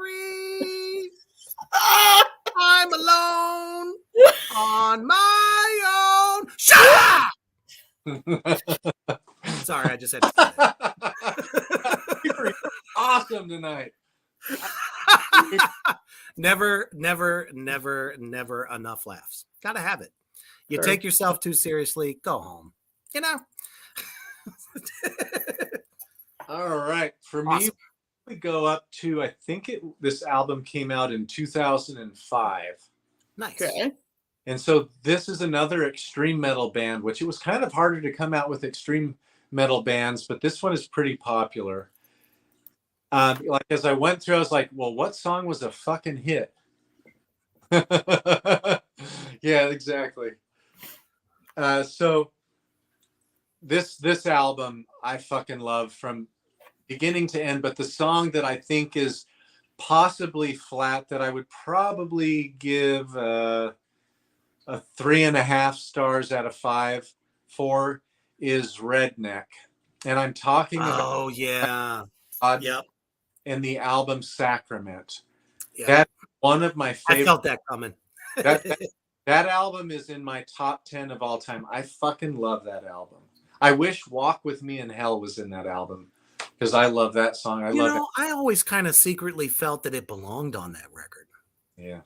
I'm alone on my own. Shut up! Sorry, I just had to say that. You were awesome tonight. Never enough laughs. Gotta have it. You Sure. take yourself too seriously, go home. You know? All right. For me, Awesome. we go up to, I think this album came out in 2005. Nice. Okay. And so this is another extreme metal band, which it was kind of harder to come out with extreme metal bands, but this one is pretty popular. Like as I went through, I was like, well, what song was a fucking hit? Yeah, exactly. So this album I fucking love from beginning to end, but the song that I think is possibly flat that I would probably give a 3.5 stars out of 5 for is Redneck. And I'm talking about Oh, yeah. God Yep. and the album Sacrament. Yep. That's one of my I favorite. felt that coming. That album is in my top 10 of all time. I fucking love that album. I wish Walk With Me in Hell was in that album because I love that song. I love it. I always kind of secretly felt that it belonged on that record. Yeah.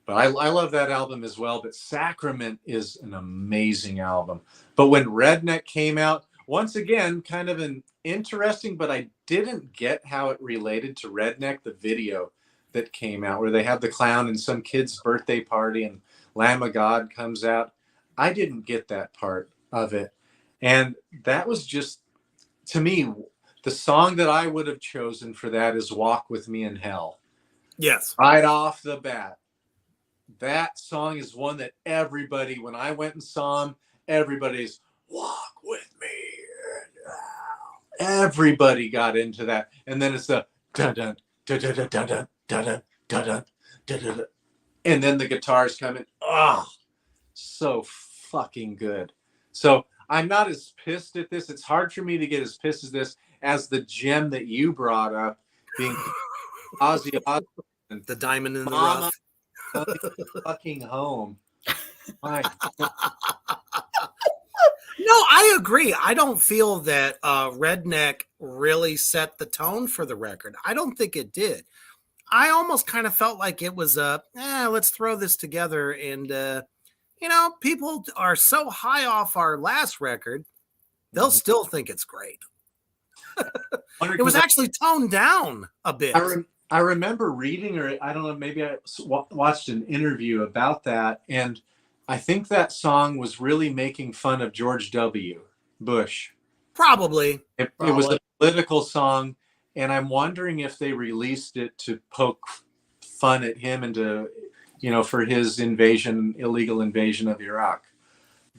But I love that album as well. But Sacrament is an amazing album. But when Redneck came out, once again, kind of an interesting, but I didn't get how it related to Redneck, the video that came out where they have the clown in some kid's birthday party and Lamb of God comes out. I didn't get that part of it. And that was just, to me, the song that I would have chosen for that is Walk With Me in Hell. Yes. Right off the bat. That song is one that everybody, when I went and saw him, everybody's Walk With Me. Everybody got into that. And then it's the dun dun dun dun dun dun dun dun dun dun dun. And then the guitars come in. Oh, so fucking good. So I'm not as pissed at this. It's hard for me to get as pissed as this as the gem that you brought up being Ozzy Osbourne. The diamond in the Mama rough. fucking home. My No, I agree. I don't feel that Redneck really set the tone for the record. I don't think it did. I almost kind of felt like it was let's throw this together. And, people are so high off our last record, they'll still think it's great. It was actually toned down a bit. I remember reading, or I don't know, maybe I watched an interview about that, and I think that song was really making fun of George W. Bush. Probably. It was a political song, and I'm wondering if they released it to poke fun at him and to, for his illegal invasion of Iraq.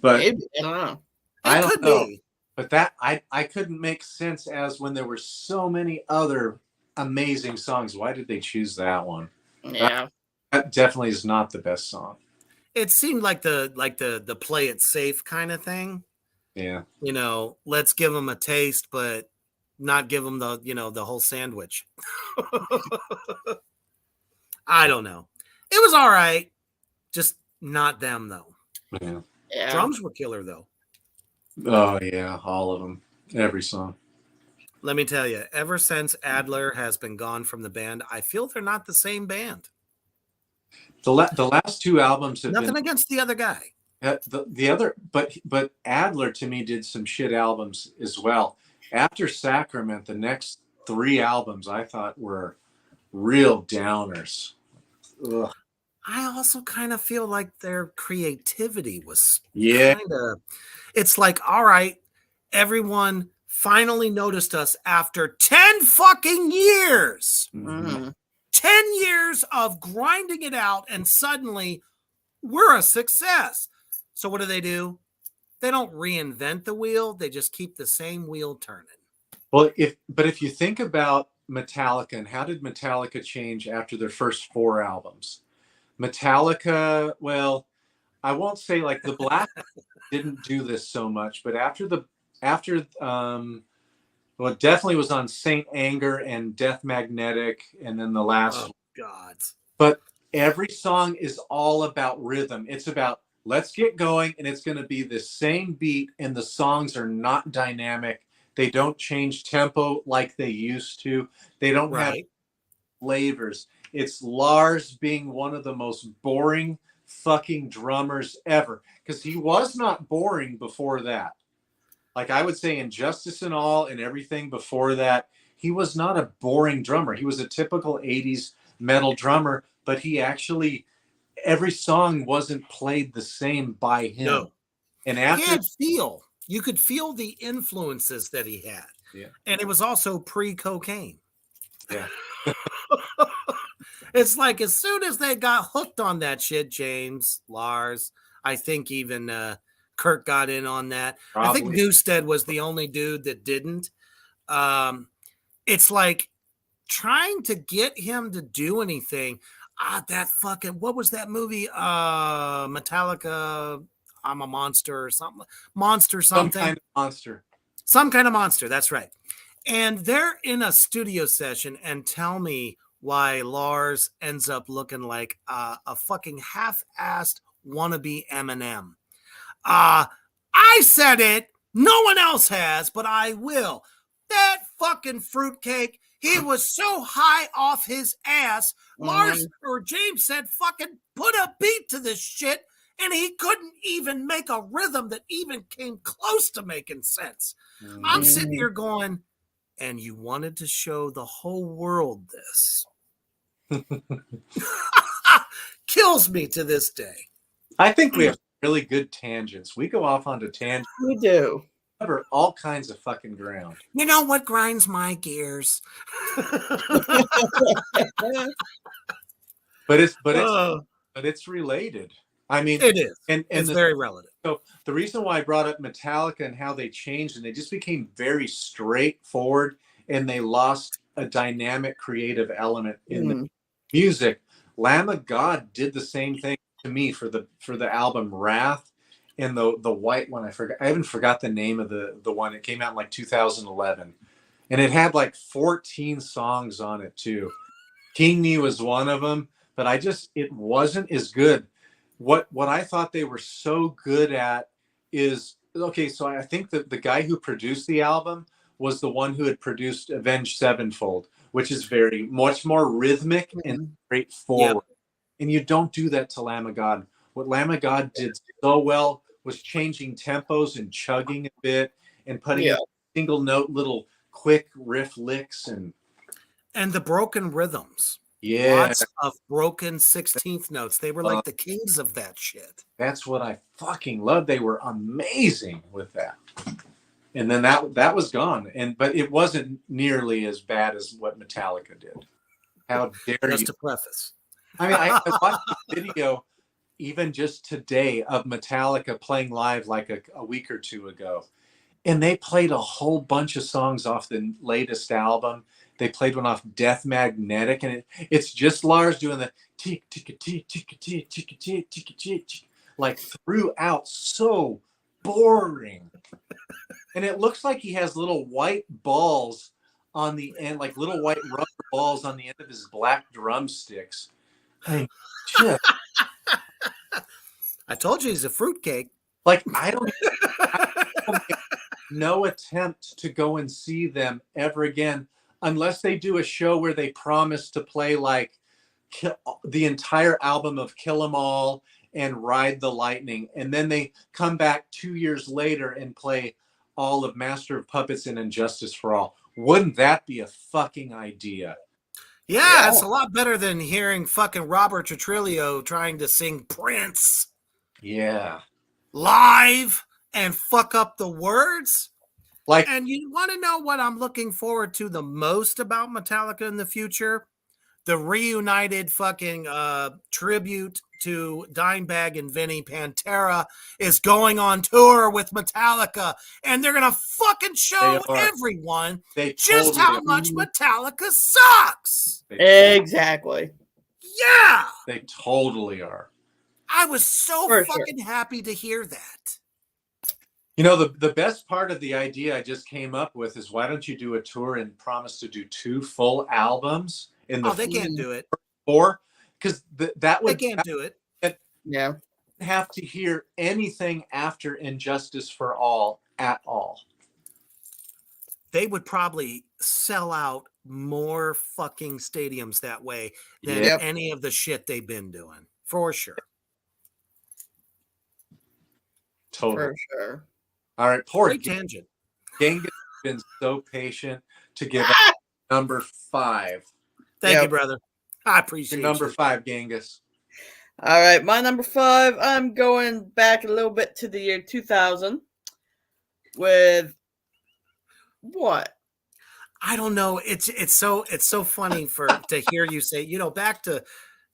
But Maybe. I don't know. I don't could know. be. But that I couldn't make sense as when there were so many other amazing songs. Why did they choose that one? Yeah. That definitely is not the best song. It seemed like the play it safe kind of thing. Yeah. Let's give them a taste, but not give them the whole sandwich. I don't know. It was all right. Just not them though. Yeah. Yeah. Drums were killer though. Oh yeah, all of them, every song. Let me tell you, ever since Adler has been gone from the band, I feel they're not the same band. The last two albums have Nothing been against the other guy. the other, but Adler to me did some shit albums as well. After Sacrament, the next three albums I thought were real downers. Ugh. I also kind of feel like their creativity was Yeah. kind of, it's like, all right, everyone finally noticed us after 10 fucking years. Mm-hmm. 10 years of grinding it out, and suddenly we're a success. So what do? They don't reinvent the wheel. They just keep the same wheel turning. Well, if you think about Metallica and how did Metallica change after their first four albums? Metallica, well, I won't say like the Black didn't do this so much, but well, it definitely was on Saint Anger and Death Magnetic, and then the last. Oh God! But every song is all about rhythm. It's about let's get going, and it's going to be the same beat, and the songs are not dynamic. They don't change tempo like they used to. They don't have flavors. It's Lars being one of the most boring fucking drummers ever, because he was not boring before that. Like I would say Injustice and All and everything before that, he was not a boring drummer. He was a typical 80s metal drummer, but he actually, every song wasn't played the same by him. No. And after you could feel the influences that he had. Yeah. And it was also pre-cocaine. Yeah. It's like as soon as they got hooked on that shit, James, Lars, I think even Kurt got in on that. Probably. I think Newstead was the only dude that didn't. It's like trying to get him to do anything. That fucking, what was that movie? Metallica, I'm a Monster or something. Monster something. Some kind of monster. Some kind of monster, that's right. And they're in a studio session, and tell me why Lars ends up looking like a fucking half-assed wannabe Eminem. I said it. No one else has, but I will. That fucking fruitcake, he was so high off his ass. Lars or James said, fucking put a beat to this shit, and he couldn't even make a rhythm that even came close to making sense. I'm sitting here going, and you wanted to show the whole world this. Kills me to this day. I think we have really good tangents. We go off onto tangents. We do. Cover all kinds of fucking ground. You know what grinds my gears? But it's related. I mean, it is. And it's very relative. So the reason why I brought up Metallica and how they changed, and they just became very straightforward, and they lost a dynamic creative element in the music. Lamb of God did the same thing to me for the album Wrath, and the white one. I even forgot the name of the one. It came out in like 2011, and it had like 14 songs on it too. King Me was one of them, but it wasn't as good. What I thought they were so good at is, okay, so I think that the guy who produced the album was the one who had produced Avenged Sevenfold, which is very much more rhythmic and straightforward. Yep. And you don't do that to Lamb of God. What Lamb of God did so well was changing tempos and chugging a bit and putting in single note little quick riff licks and the broken rhythms. Yeah. Lots of broken 16th notes. They were like the kings of that shit. That's what I fucking loved. They were amazing with that. And then that was gone. But it wasn't nearly as bad as what Metallica did. How dare you? Just to preface. I mean, I watched a video even just today of Metallica playing live like a week or two ago. And they played a whole bunch of songs off the latest album. They played one off Death Magnetic, and it's just Lars doing the tick tick tick tick tick tick tick tick tick like throughout. So boring. And it looks like he has little white balls on the end, like little white rubber balls on the end of his black drumsticks. I told you he's a fruitcake. Like I don't no attempt to go and see them ever again, unless they do a show where they promise to play like the entire album of Kill 'Em All and Ride the Lightning, and then they come back 2 years later and play all of Master of Puppets and Injustice for All. Wouldn't that be a fucking idea? Yeah, it's a lot better than hearing fucking Robert Trujillo trying to sing Prince Yeah. live and fuck up the words. Like, And you want to know what I'm looking forward to the most about Metallica in the future? The reunited fucking tribute to Dimebag and Vinnie. Pantera is going on tour with Metallica, and they're gonna fucking show everyone just how much Metallica sucks. Exactly. Yeah, they totally are. I was so For fucking happy to hear that. You know, the best part of the idea I just came up with is, why don't you do a tour and promise to do 2 full albums in the Oh, they can't do it. 4? Because that would They can't do it. Yeah. have to hear anything after Injustice for All at all. They would probably sell out more fucking stadiums that way than Yep. any of the shit they've been doing, for sure. Totally. For sure. All right, poor Great tangent. Genghis has been so patient to give us number 5. Thank you, brother. I appreciate Your number you. 5, Genghis. All right, my number 5. I'm going back a little bit to the year 2000 with what? I don't know. It's so funny to hear you say, back to,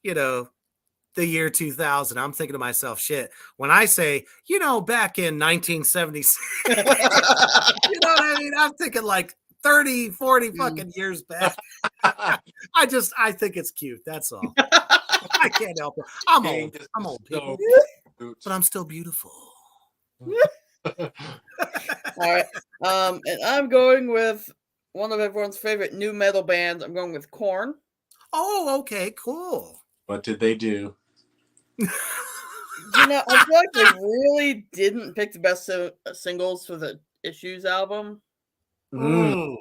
the year 2000. I'm thinking to myself, shit. When I say, back in 1976, you know what I mean? I'm thinking like 30, 40 fucking years back. I think it's cute. That's all. I can't help it. I'm old people, but I'm still beautiful. All right. And I'm going with one of everyone's favorite new metal bands. I'm going with Korn. Oh, okay, cool. What did they do? I feel like they really didn't pick the best singles for the Issues album. Mm.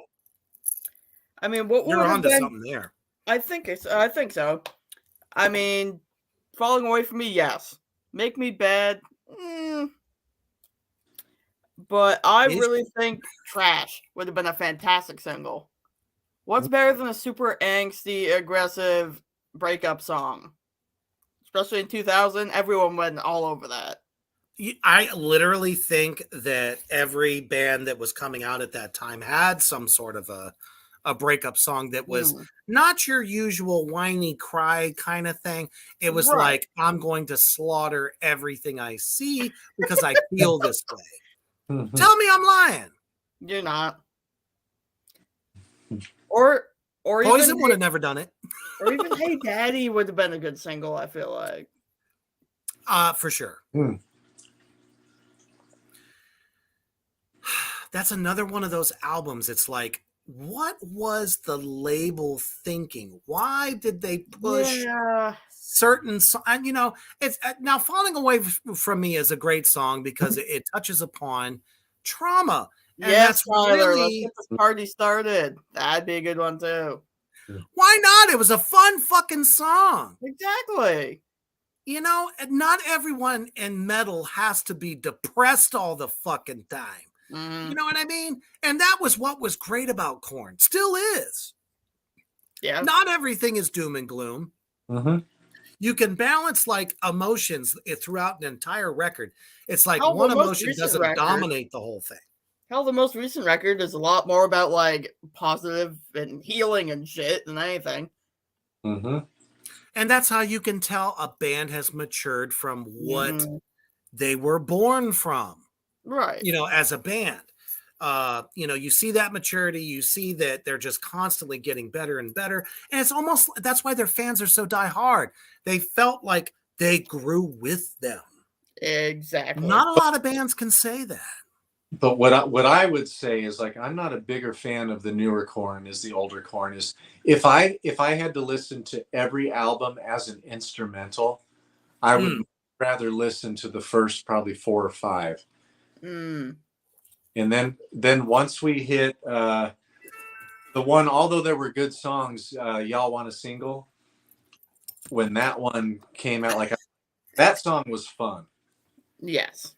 I mean, what You're would have onto been? something there. I think so. I mean, Falling Away From Me, yes. Make Me Bad, but I really think Trash would have been a fantastic single. What's better than a super angsty, aggressive breakup song? Especially in 2000, everyone went all over that. I literally think that every band that was coming out at that time had some sort of a breakup song that was not your usual whiny cry kind of thing. It was like, I'm going to slaughter everything I see because I feel this way. Tell me I'm lying. You're not. Or Poison even would have never done it. Or even Hey Daddy would have been a good single, I feel like. For sure. That's another one of those albums. It's like, what was the label thinking? Why did they push certain songs? It's now Falling Away From Me is a great song because it touches upon trauma. And yes, Tyler, let's get this party started. That'd be a good one too. Why not? It was a fun fucking song. Exactly. Not everyone in metal has to be depressed all the fucking time. You know what I mean? And that was what was great about Korn. Still is. Yeah. Not everything is doom and gloom. You can balance like emotions throughout an entire record. It's like one emotion doesn't dominate the whole thing. Hell, the most recent record is a lot more about like positive and healing and shit than anything. And that's how you can tell a band has matured from what they were born from. Right. As a band. You see that maturity, you see that they're just constantly getting better and better. And it's almost, that's why their fans are so diehard. They felt like they grew with them. Exactly. Not a lot of bands can say that. But what I would say is, like, I'm not a bigger fan of the newer Korn as the older Korn is. If I had to listen to every album as an instrumental, I would rather listen to the first probably 4 or 5. And then once we hit the one, although there were good songs, Y'all Want a Single, when that one came out. Like that song was fun. Yes.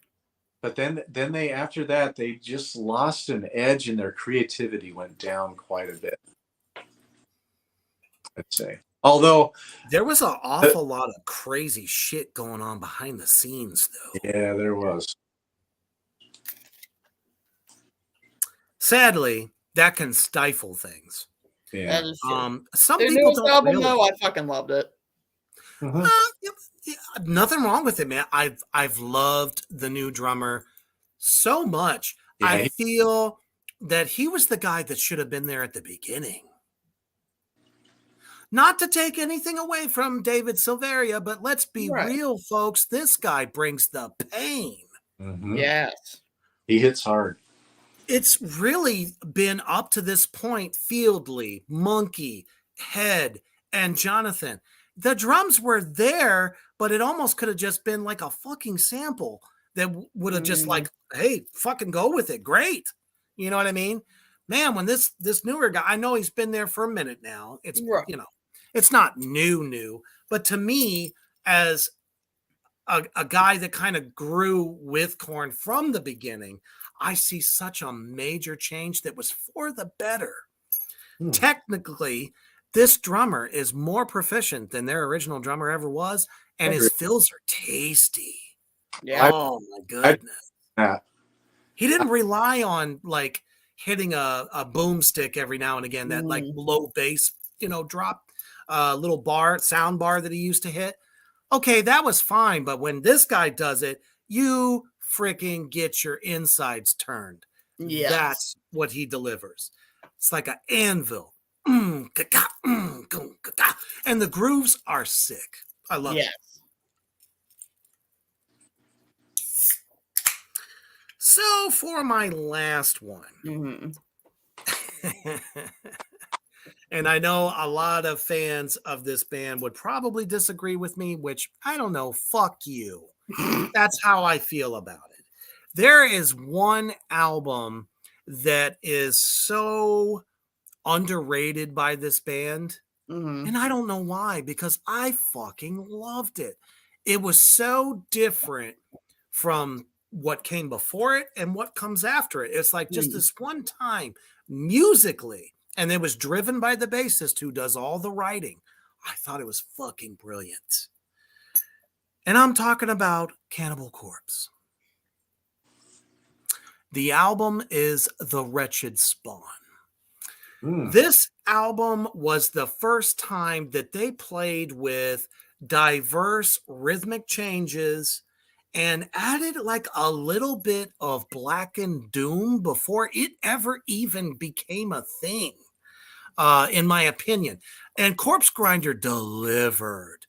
But then they after that they just lost an edge and their creativity went down quite a bit, I'd say. Although There was an awful lot of crazy shit going on behind the scenes, though. yeah, there was. Sadly, that can stifle things. Yeah. That is true. Some Their people newest don't album, realize. though, I fucking loved it. Mhm. Yeah, nothing wrong with it, man. I've loved the new drummer so much. Yeah, I feel that he was the guy that should have been there at the beginning. Not to take anything away from David Silveria, but let's be Right. real, folks. This guy brings the pain. Mhm. Yes. He hits hard. It's really been up to this point Fieldley, Monkey, Head, and Jonathan. The drums were there, but it almost could have just been like a fucking sample that would have just like, hey, fucking go with it. Great. You know what I mean? Man, when this newer guy, I know he's been there for a minute now. It's, Right. you know, it's not new, but to me, as a guy that kind of grew with Korn from the beginning, I see such a major change that was for the better. Technically, this drummer is more proficient than their original drummer ever was, and his fills are tasty. Yeah. Oh my goodness. Yeah. He didn't rely on like hitting a boomstick every now and again, that like low bass, drop little sound bar that he used to hit. Okay, that was fine, but when this guy does it, you freaking get your insides turned. Yes. That's what he delivers. It's like an anvil. And the grooves are sick. I love it. So for my last one, and I know a lot of fans of this band would probably disagree with me, which I don't know. Fuck you. That's how I feel about it. There is one album that is so underrated by this band, and I don't know why, because I fucking loved it. It was so different from what came before it and what comes after it. It's like just this one time musically, and it was driven by the bassist who does all the writing. I thought it was fucking brilliant. And I'm talking about Cannibal Corpse. The album is The Wretched Spawn. This album was the first time that they played with diverse rhythmic changes and added like a little bit of Blackened Doom before it ever even became a thing, in my opinion. And Corpse Grinder delivered.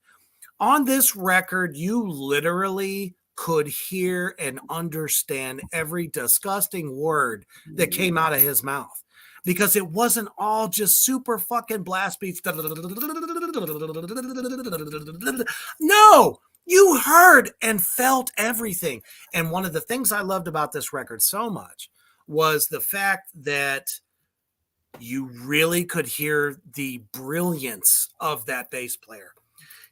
On this record, you literally could hear and understand every disgusting word that came out of his mouth, because it wasn't all just super fucking blast beats. No, you heard and felt everything. And one of the things I loved about this record so much was the fact that you really could hear the brilliance of that bass player.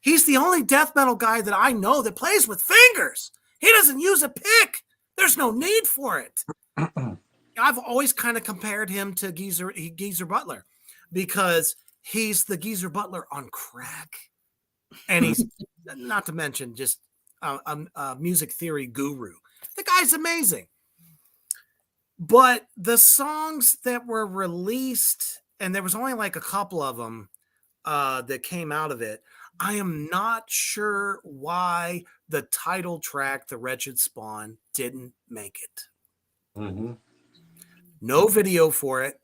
He's the only death metal guy that I know that plays with fingers. He doesn't use a pick. There's no need for it. I've always kind of compared him to Geezer Butler, because he's the Geezer Butler on crack. And he's, not to mention, just a music theory guru. The guy's amazing. But the songs that were released, and there was only like a couple of them that came out of it, I am not sure why the title track, The Wretched Spawn, didn't make it. No video for it.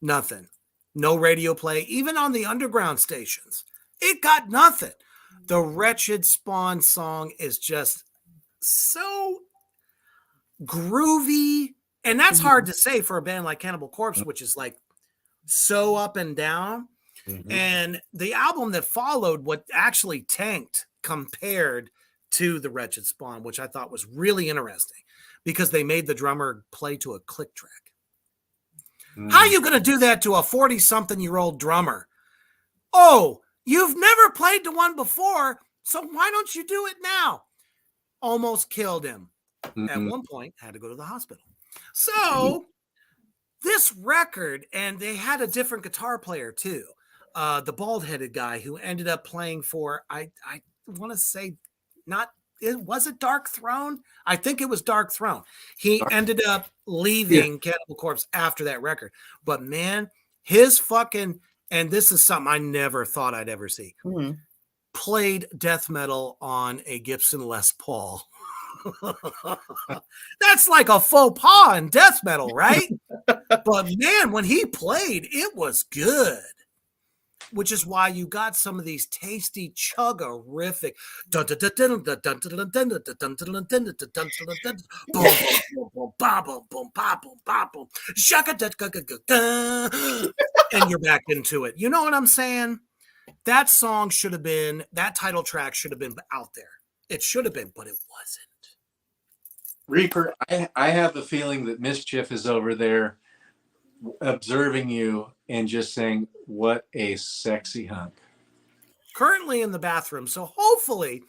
Nothing. No radio play. Even on the underground stations, it got nothing. The Wretched Spawn song is just so groovy. And that's hard to say for a band like Cannibal Corpse, which is like so up and down. And the album that followed, what actually tanked compared to The Wretched Spawn, which I thought was really interesting, because they made the drummer play to a click track. How are you going to do that to a 40-something-year-old drummer? Oh, You've never played the one before, so why don't you do it now? Almost killed him. At one point, had to go to the hospital. So this record, and they had a different guitar player too. The bald-headed guy who ended up playing for, I want to say, was it Dark Throne? I think it was Dark Throne. He ended up leaving Cannibal Corpse after that record. But man, his fucking, and this is something I never thought I'd ever see, played death metal on a Gibson Les Paul. That's like a faux pas in death metal, right? But man, when he played, it was good. Which is why you got some of these tasty chuggerific and you're back into it. You know what I'm saying? That song should have been, that title track should have been out there. It should have been, but it wasn't. Reaper, I have the feeling that Mischief is over there observing you and just saying, what a sexy hunk. Currently in the bathroom, so hopefully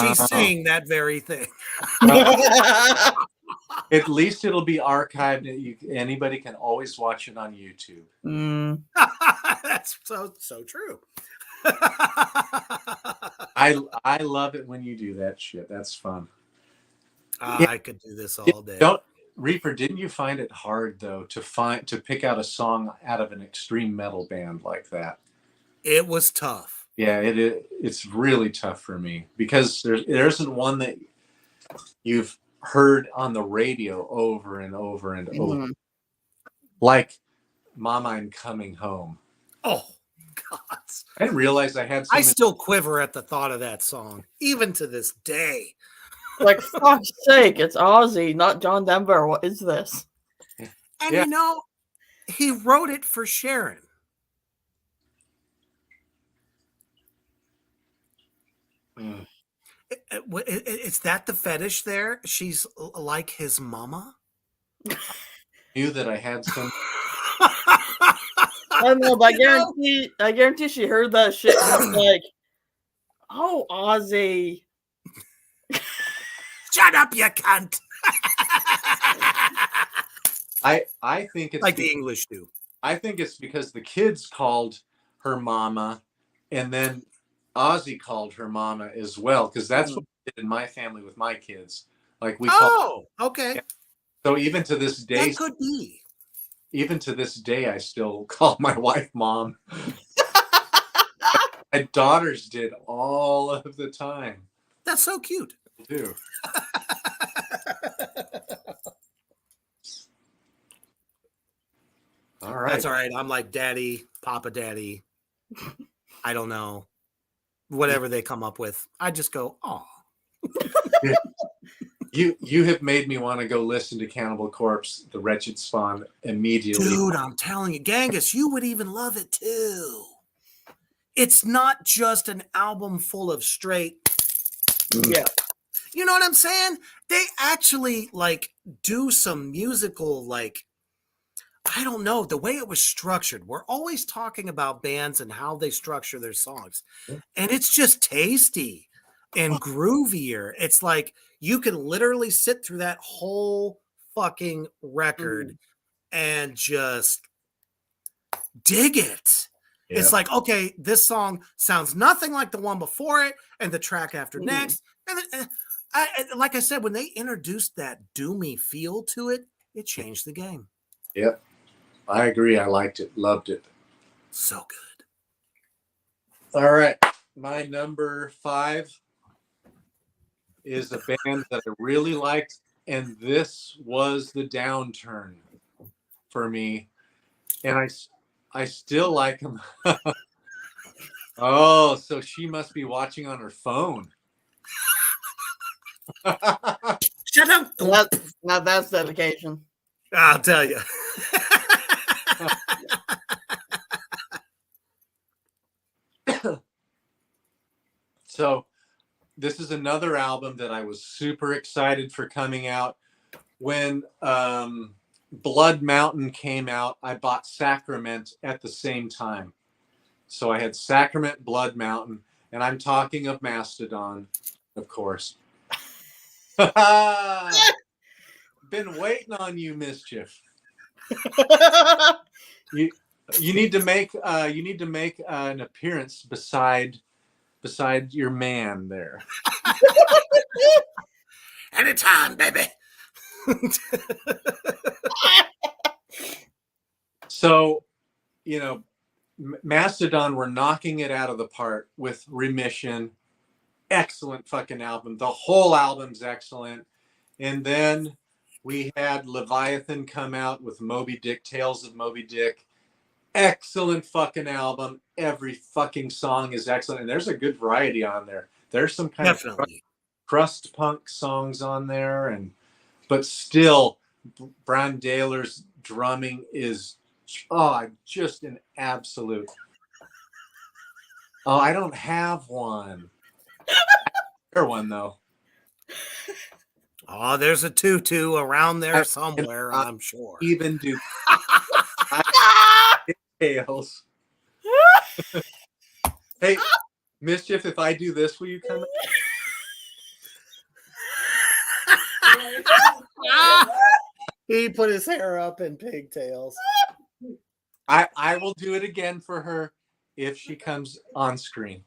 she's saying that very thing. At least it'll be archived. Anybody can always watch it on YouTube. That's so true. I love it when you do that shit. That's fun. I could do this all day. Reaper, didn't you find it hard though to pick out a song out of an extreme metal band like that? It was tough. Yeah, it's really tough for me because there isn't one that you've heard on the radio over and over and over. Like Mama, I'm Coming Home. Oh God. I didn't realize I had I still quiver at the thought of that song, even to this day. Like, fuck's sake, it's Ozzy, not John Denver. What is this? And you know, he wrote it for Sharon. Is that the fetish there? She's like his mama? Knew that I had some. I don't know, but I guarantee she heard that shit and was like, oh, Ozzy. Shut up, you cunt. I think it's like the English do. I think it's because the kids called her mama, and then Ozzy called her mama as well, because that's what we did in my family with my kids. Like we. Okay. So even to this day, that could be. Even to this day, I still call my wife mom. My daughters did all of the time. That's so cute. Do. All right. That's all right. I'm like daddy, papa daddy. I don't know. Whatever they come up with. I just go, oh. You have made me want to go listen to Cannibal Corpse, The Wretched Spawn immediately. Dude, I'm telling you, Genghis, you would even love it too. It's not just an album full of straight. Yeah. You know what I'm saying? They actually like do some musical, like, I don't know, the way it was structured. We're always talking about bands and how they structure their songs. And it's just tasty and groovier. It's like you can literally sit through that whole fucking record and just dig it. Yeah. It's like, okay, this song sounds nothing like the one before it and the track after next. And like I said, when they introduced that doomy feel to it, it changed the game. Yep. I agree. I liked it. Loved it. So good. All right. My number 5 is a band that I really liked, and this was the downturn for me. And I still like them. Oh, so she must be watching on her phone. Shut up. Now that's dedication. I'll tell you. So this is another album that I was super excited for coming out. When Blood Mountain came out, I bought Sacrament at the same time. So I had Sacrament, Blood Mountain, and I'm talking of Mastodon, of course. Been waiting on you, Mischief. You need to make an appearance beside your man there. Anytime, baby. So, you know, Mastodon were knocking it out of the park with Remission. Excellent fucking album. The whole album's excellent. And then we had Leviathan come out with Moby Dick, Tales of Moby Dick. Excellent fucking album. Every fucking song is excellent. And there's a good variety on there. There's some kind of crust punk songs on there, but still Brian Dahler's drumming is just an absolute. Oh, I don't have one. There's one though. Oh, there's a tutu around there somewhere, I'm sure. Even do tails. Hey, Mischief, if I do this, will you come? He put his hair up in pigtails. I will do it again for her if she comes on screen.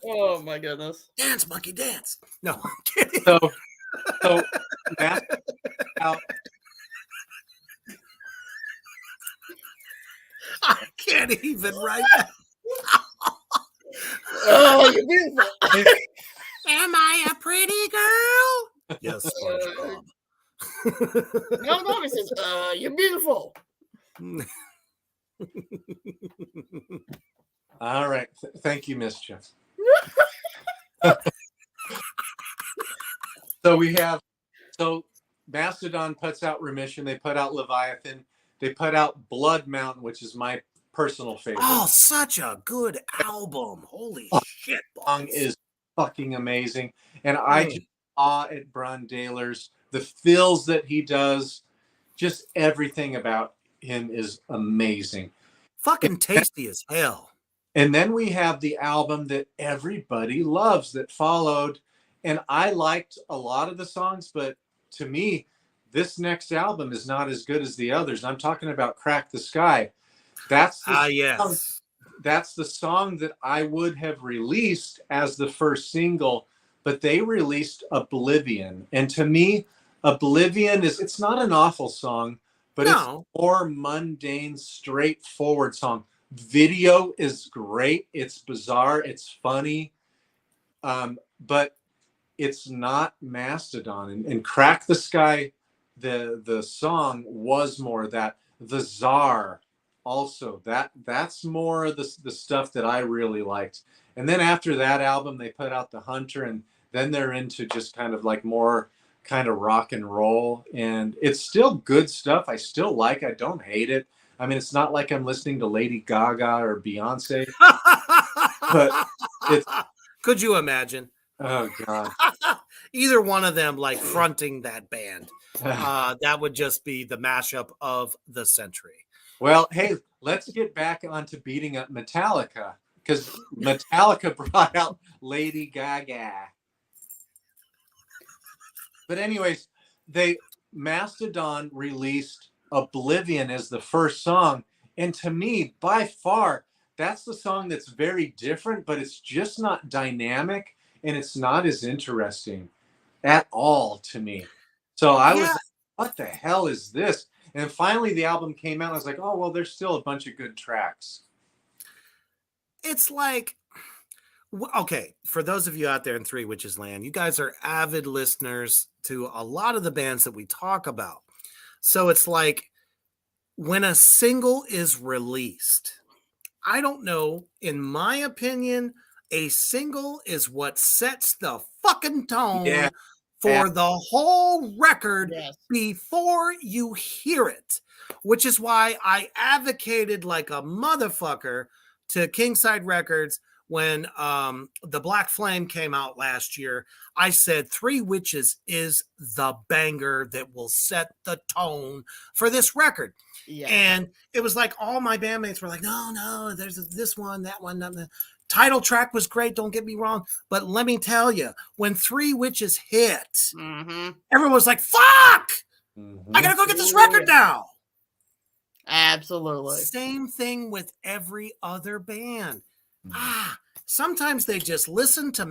Oh my goodness! Dance, monkey, dance. No, I'm kidding. So that's out. I can't even right now. Oh, you're beautiful. Am I a pretty girl? Yes, SpongeBob. No, he says, you're beautiful. All right. Thank you, Mischief. So Mastodon puts out Remission. They put out Leviathan. They put out Blood Mountain, which is my personal favorite. Oh, such a good album. Holy shit. Song is fucking amazing. And I just awe at Brian Dahler's, the fills that he does, just everything about him is amazing. Fucking tasty as hell. And then we have the album that everybody loves that followed. And I liked a lot of the songs, but to me, this next album is not as good as the others. I'm talking about Crack the Sky. That's the song that I would have released as the first single, but they released Oblivion. And to me, Oblivion it's not an awful song, but it's a more mundane, straightforward song. Video is great. It's bizarre. It's funny. But it's not Mastodon. And Crack the Sky, the song was more that. The Czar also, that's more of the stuff that I really liked. And then after that album, they put out The Hunter, and then they're into just kind of like more kind of rock and roll. And it's still good stuff. I still like it. I don't hate it. I mean, it's not like I'm listening to Lady Gaga or Beyonce, but could you imagine? Oh God. Either one of them like fronting that band. That would just be the mashup of the century. Well, hey, let's get back onto beating up Metallica, because Metallica brought out Lady Gaga. But anyways, Mastodon released Oblivion as the first song. And to me, by far, that's the song that's very different, but it's just not dynamic and it's not as interesting at all to me. So I was like, what the hell is this? And finally the album came out and I was like, oh, well, there's still a bunch of good tracks. It's like, okay, for those of you out there in Three Witches Land, you guys are avid listeners to a lot of the bands that we talk about. So it's like when a single is released, I don't know, in my opinion, a single is what sets the fucking tone for the whole record before you hear it, which is why I advocated like a motherfucker to Kingside Records when the Black Flame came out last year, I said Three Witches is the banger that will set the tone for this record. Yeah. And it was like all my bandmates were like, no, there's this one, that one, that. Title track was great, don't get me wrong. But let me tell you, when Three Witches hit, everyone was like, fuck! I gotta go get this record now. Absolutely. Same thing with every other band. Sometimes they just listen to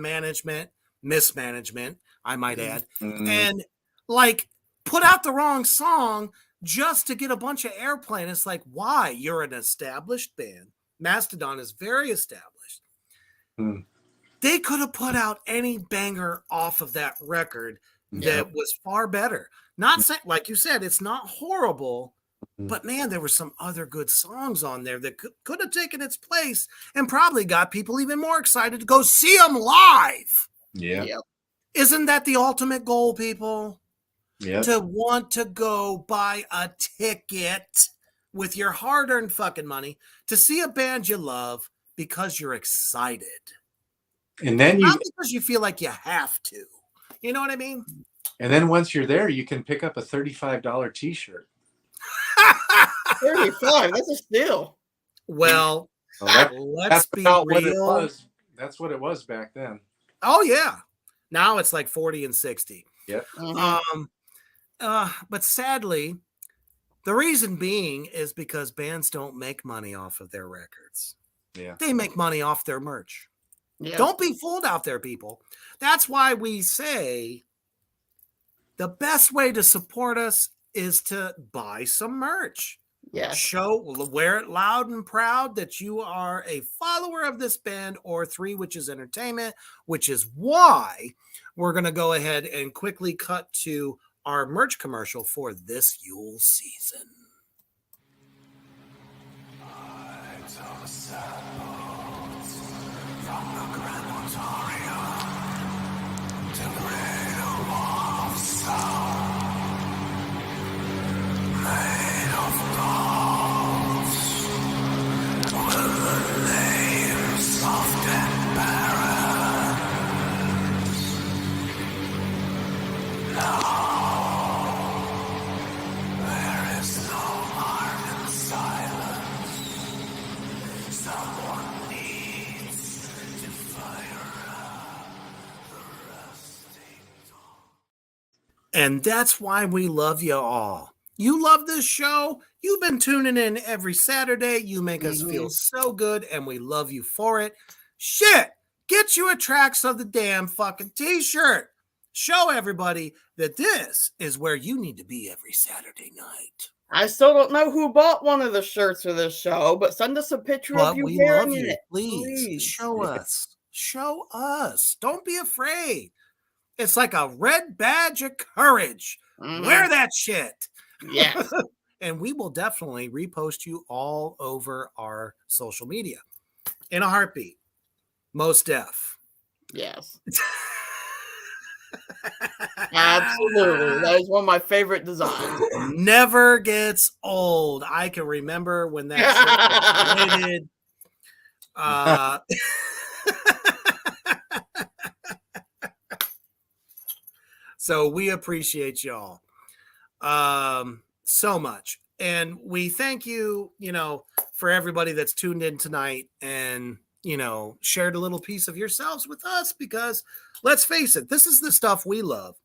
mismanagement, I might add, and like put out the wrong song just to get a bunch of airplay. And it's like, why? You're an established band. Mastodon is very established. They could have put out any banger off of that record that was far better. Not saying, like you said, it's not horrible, but man, there were some other good songs on there that could have taken its place and probably got people even more excited to go see them live. Yeah. Yep. Isn't that the ultimate goal, people? Yeah. To want to go buy a ticket with your hard-earned fucking money to see a band you love because you're excited. And then Not because you feel like you have to. You know what I mean? And then once you're there, you can pick up a $35 t-shirt. 35, that's a steal. Well, let's That's be about what it real. was. That's what it was back then. Oh, yeah. Now it's like 40 and 60. Yep. But sadly, the reason being is because bands don't make money off of their records. Yeah. They make money off their merch. Yeah. Don't be fooled out there, people. That's why we say the best way to support us is to buy some merch. Yes. Wear it loud and proud that you are a follower of this band or Three Witches Entertainment, which is why we're going to go ahead and quickly cut to our merch commercial for this Yule season. And that's why we love you all. You love this show. You've been tuning in every Saturday. You make us feel so good, and we love you for it. Shit, get you a Tracks of the Damn fucking t-shirt. Show everybody that this is where you need to be every Saturday night. I still don't know who bought one of the shirts for this show, but send us a picture But of you we wearing love you. it. Please show us. Show us. Don't be afraid. It's like a red badge of courage. Wear that shit. Yes. And we will definitely repost you all over our social media in a heartbeat. Most def. Yes. Absolutely. That is one of my favorite designs. Never gets old. I can remember when that shit was created. So we appreciate y'all so much. And we thank you, for everybody that's tuned in tonight and, shared a little piece of yourselves with us, because let's face it, this is the stuff we love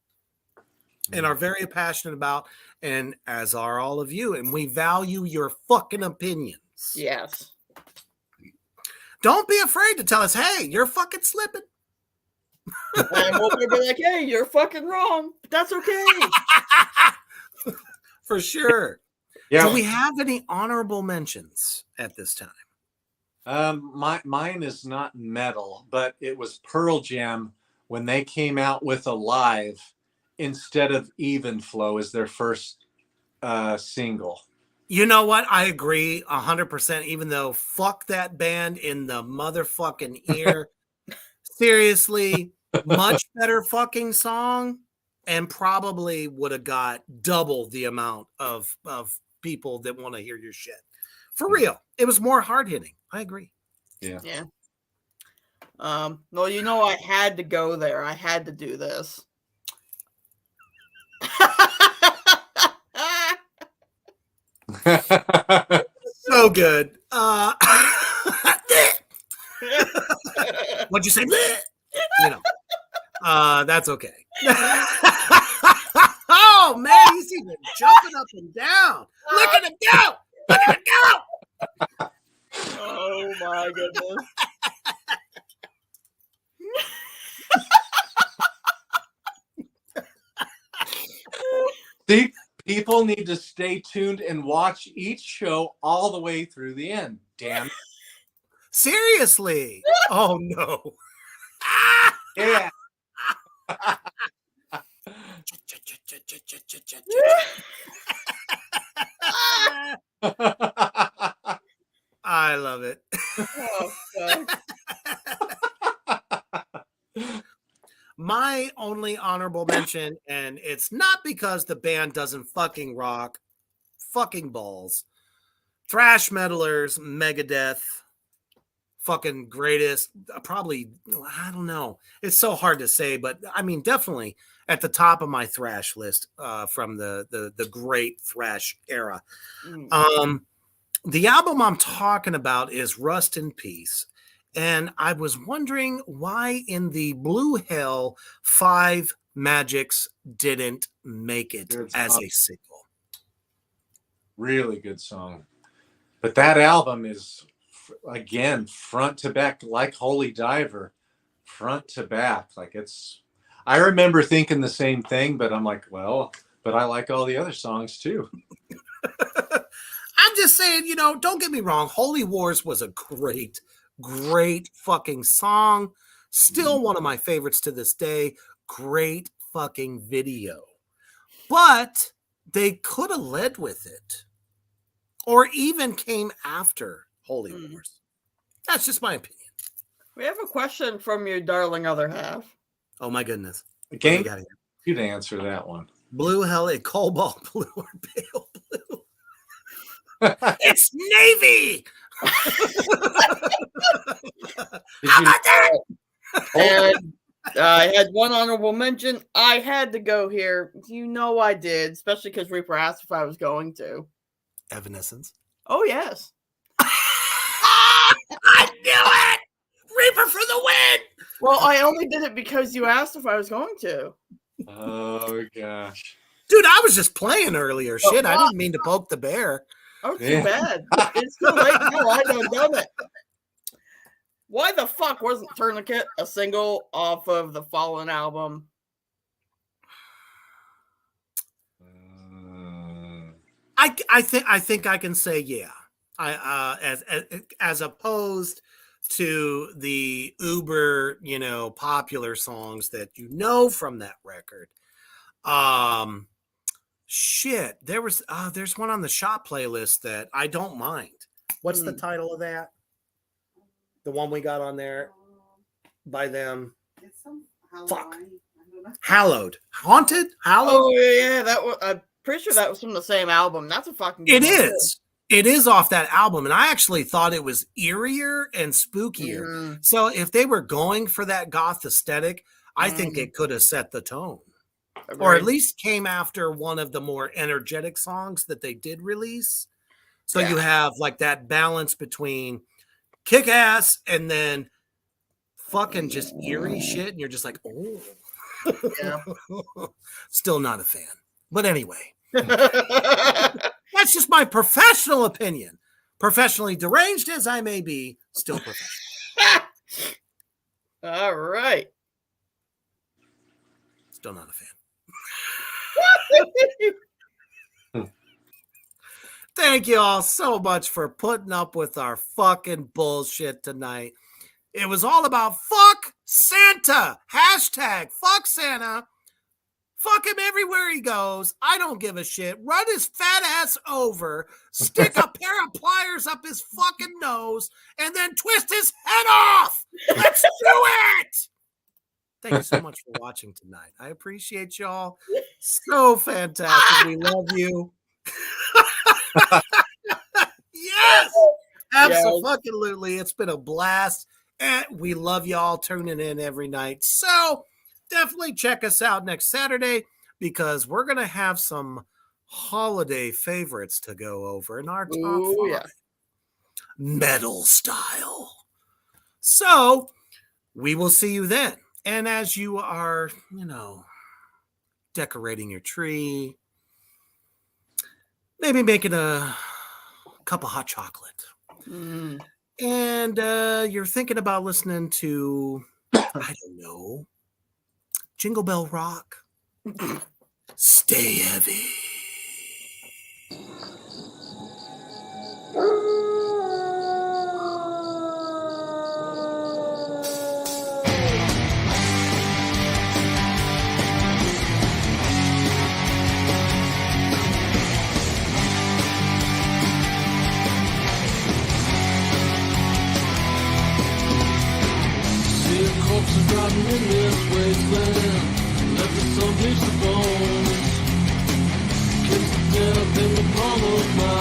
and are very passionate about, and as are all of you. And we value your fucking opinions. Yes. Don't be afraid to tell us, hey, you're fucking slipping. And we'll be like, hey, you're fucking wrong. But that's okay. For sure. Yeah. Do we have any honorable mentions at this time? Mine is not metal, but it was Pearl Jam when they came out with Alive instead of Even Flow as their first single. You know what? I agree 100%, even though fuck that band in the motherfucking ear. Seriously, much better fucking song, and probably would have got double the amount of people that want to hear your shit. For real. It was more hard hitting. I agree. Yeah. Yeah. Well, you know, I had to go there. I had to do this. So good. What'd you say? You know, that's okay. Oh man, he's even jumping up and down. Look at him go! Look at him go! Oh my goodness. See, people need to stay tuned and watch each show all the way through the end. Damn. Seriously. Oh no. Yeah. I love it. Oh, fuck. My only honorable mention, and it's not because the band doesn't fucking rock, fucking balls. Thrash metalers, Megadeth, fucking greatest, probably, I don't know. It's so hard to say, but I mean, definitely at the top of my thrash list from the great thrash era. The album I'm talking about is Rust in Peace. And I was wondering why in the Blue Hell 5 Magics didn't make it as a single. Really good song. But that album is, again, front to back, like Holy Diver, front to back. Like I remember thinking the same thing, but I'm like, well, but I like all the other songs too. I'm just saying, you know, don't get me wrong. Holy Wars was a great fucking song. Still one of my favorites to this day. Great fucking video. But they could have led with it. Or even came after Holy Wars. That's just my opinion. We have a question from your darling other half. Oh my goodness. Game, you'd answer that one. Blue Hell, a cobalt blue or pale blue? It's navy. How about that? And I had one honorable mention. I had to go here. You know I did, especially because Reaper asked if I was going to. Evanescence. Oh, yes. I knew it! Reaper for the win! Well, I only did it because you asked if I was going to. Oh, gosh. Dude, I was just playing earlier. Shit, I didn't mean to poke the bear. Oh, too bad. It's too late now. I done it. Why the fuck wasn't Tourniquet a single off of the Fallen album? I think I can say yeah. As opposed to the uber, you know, popular songs that you know from that record. Shit, there's one on the shop playlist that I don't mind. What's the title of that? The one we got on there by them. It's some Fuck. Hallowed. Haunted? Hallowed? Oh yeah, that was. I'm pretty sure that was from the same album. That's a fucking. It is. It is off that album, and I actually thought it was eerier and spookier. Mm-hmm. So if they were going for that goth aesthetic, I think it could have set the tone. Or at least came after one of the more energetic songs that they did release. So you have like that balance between kick ass and then fucking just eerie shit. And you're just like, oh, Yeah. Still not a fan. But anyway, that's just my professional opinion. Professionally deranged as I may be, still professional. All right. Still not a fan. Thank you all so much for putting up with our fucking bullshit tonight. It was all about fuck Santa. Hashtag fuck Santa. Fuck him everywhere he goes. I don't give a shit. Run his fat ass over. Stick a pair of pliers up his fucking nose. And then twist his head off. Let's do it. Thank you so much for watching tonight. I appreciate y'all. So fantastic. We love you. Yes. Absolutely. It's been a blast. We love y'all tuning in every night. So definitely check us out next Saturday because we're going to have some holiday favorites to go over in our top Ooh, 5. yeah. Metal style. So we will see you then. And as you are, decorating your tree, maybe making a cup of hot chocolate. Mm. And you're thinking about listening to, I don't know, Jingle Bell Rock. Stay heavy. Rotting in this wasteland, left us some bleached bones. Kids dead up in the palm of my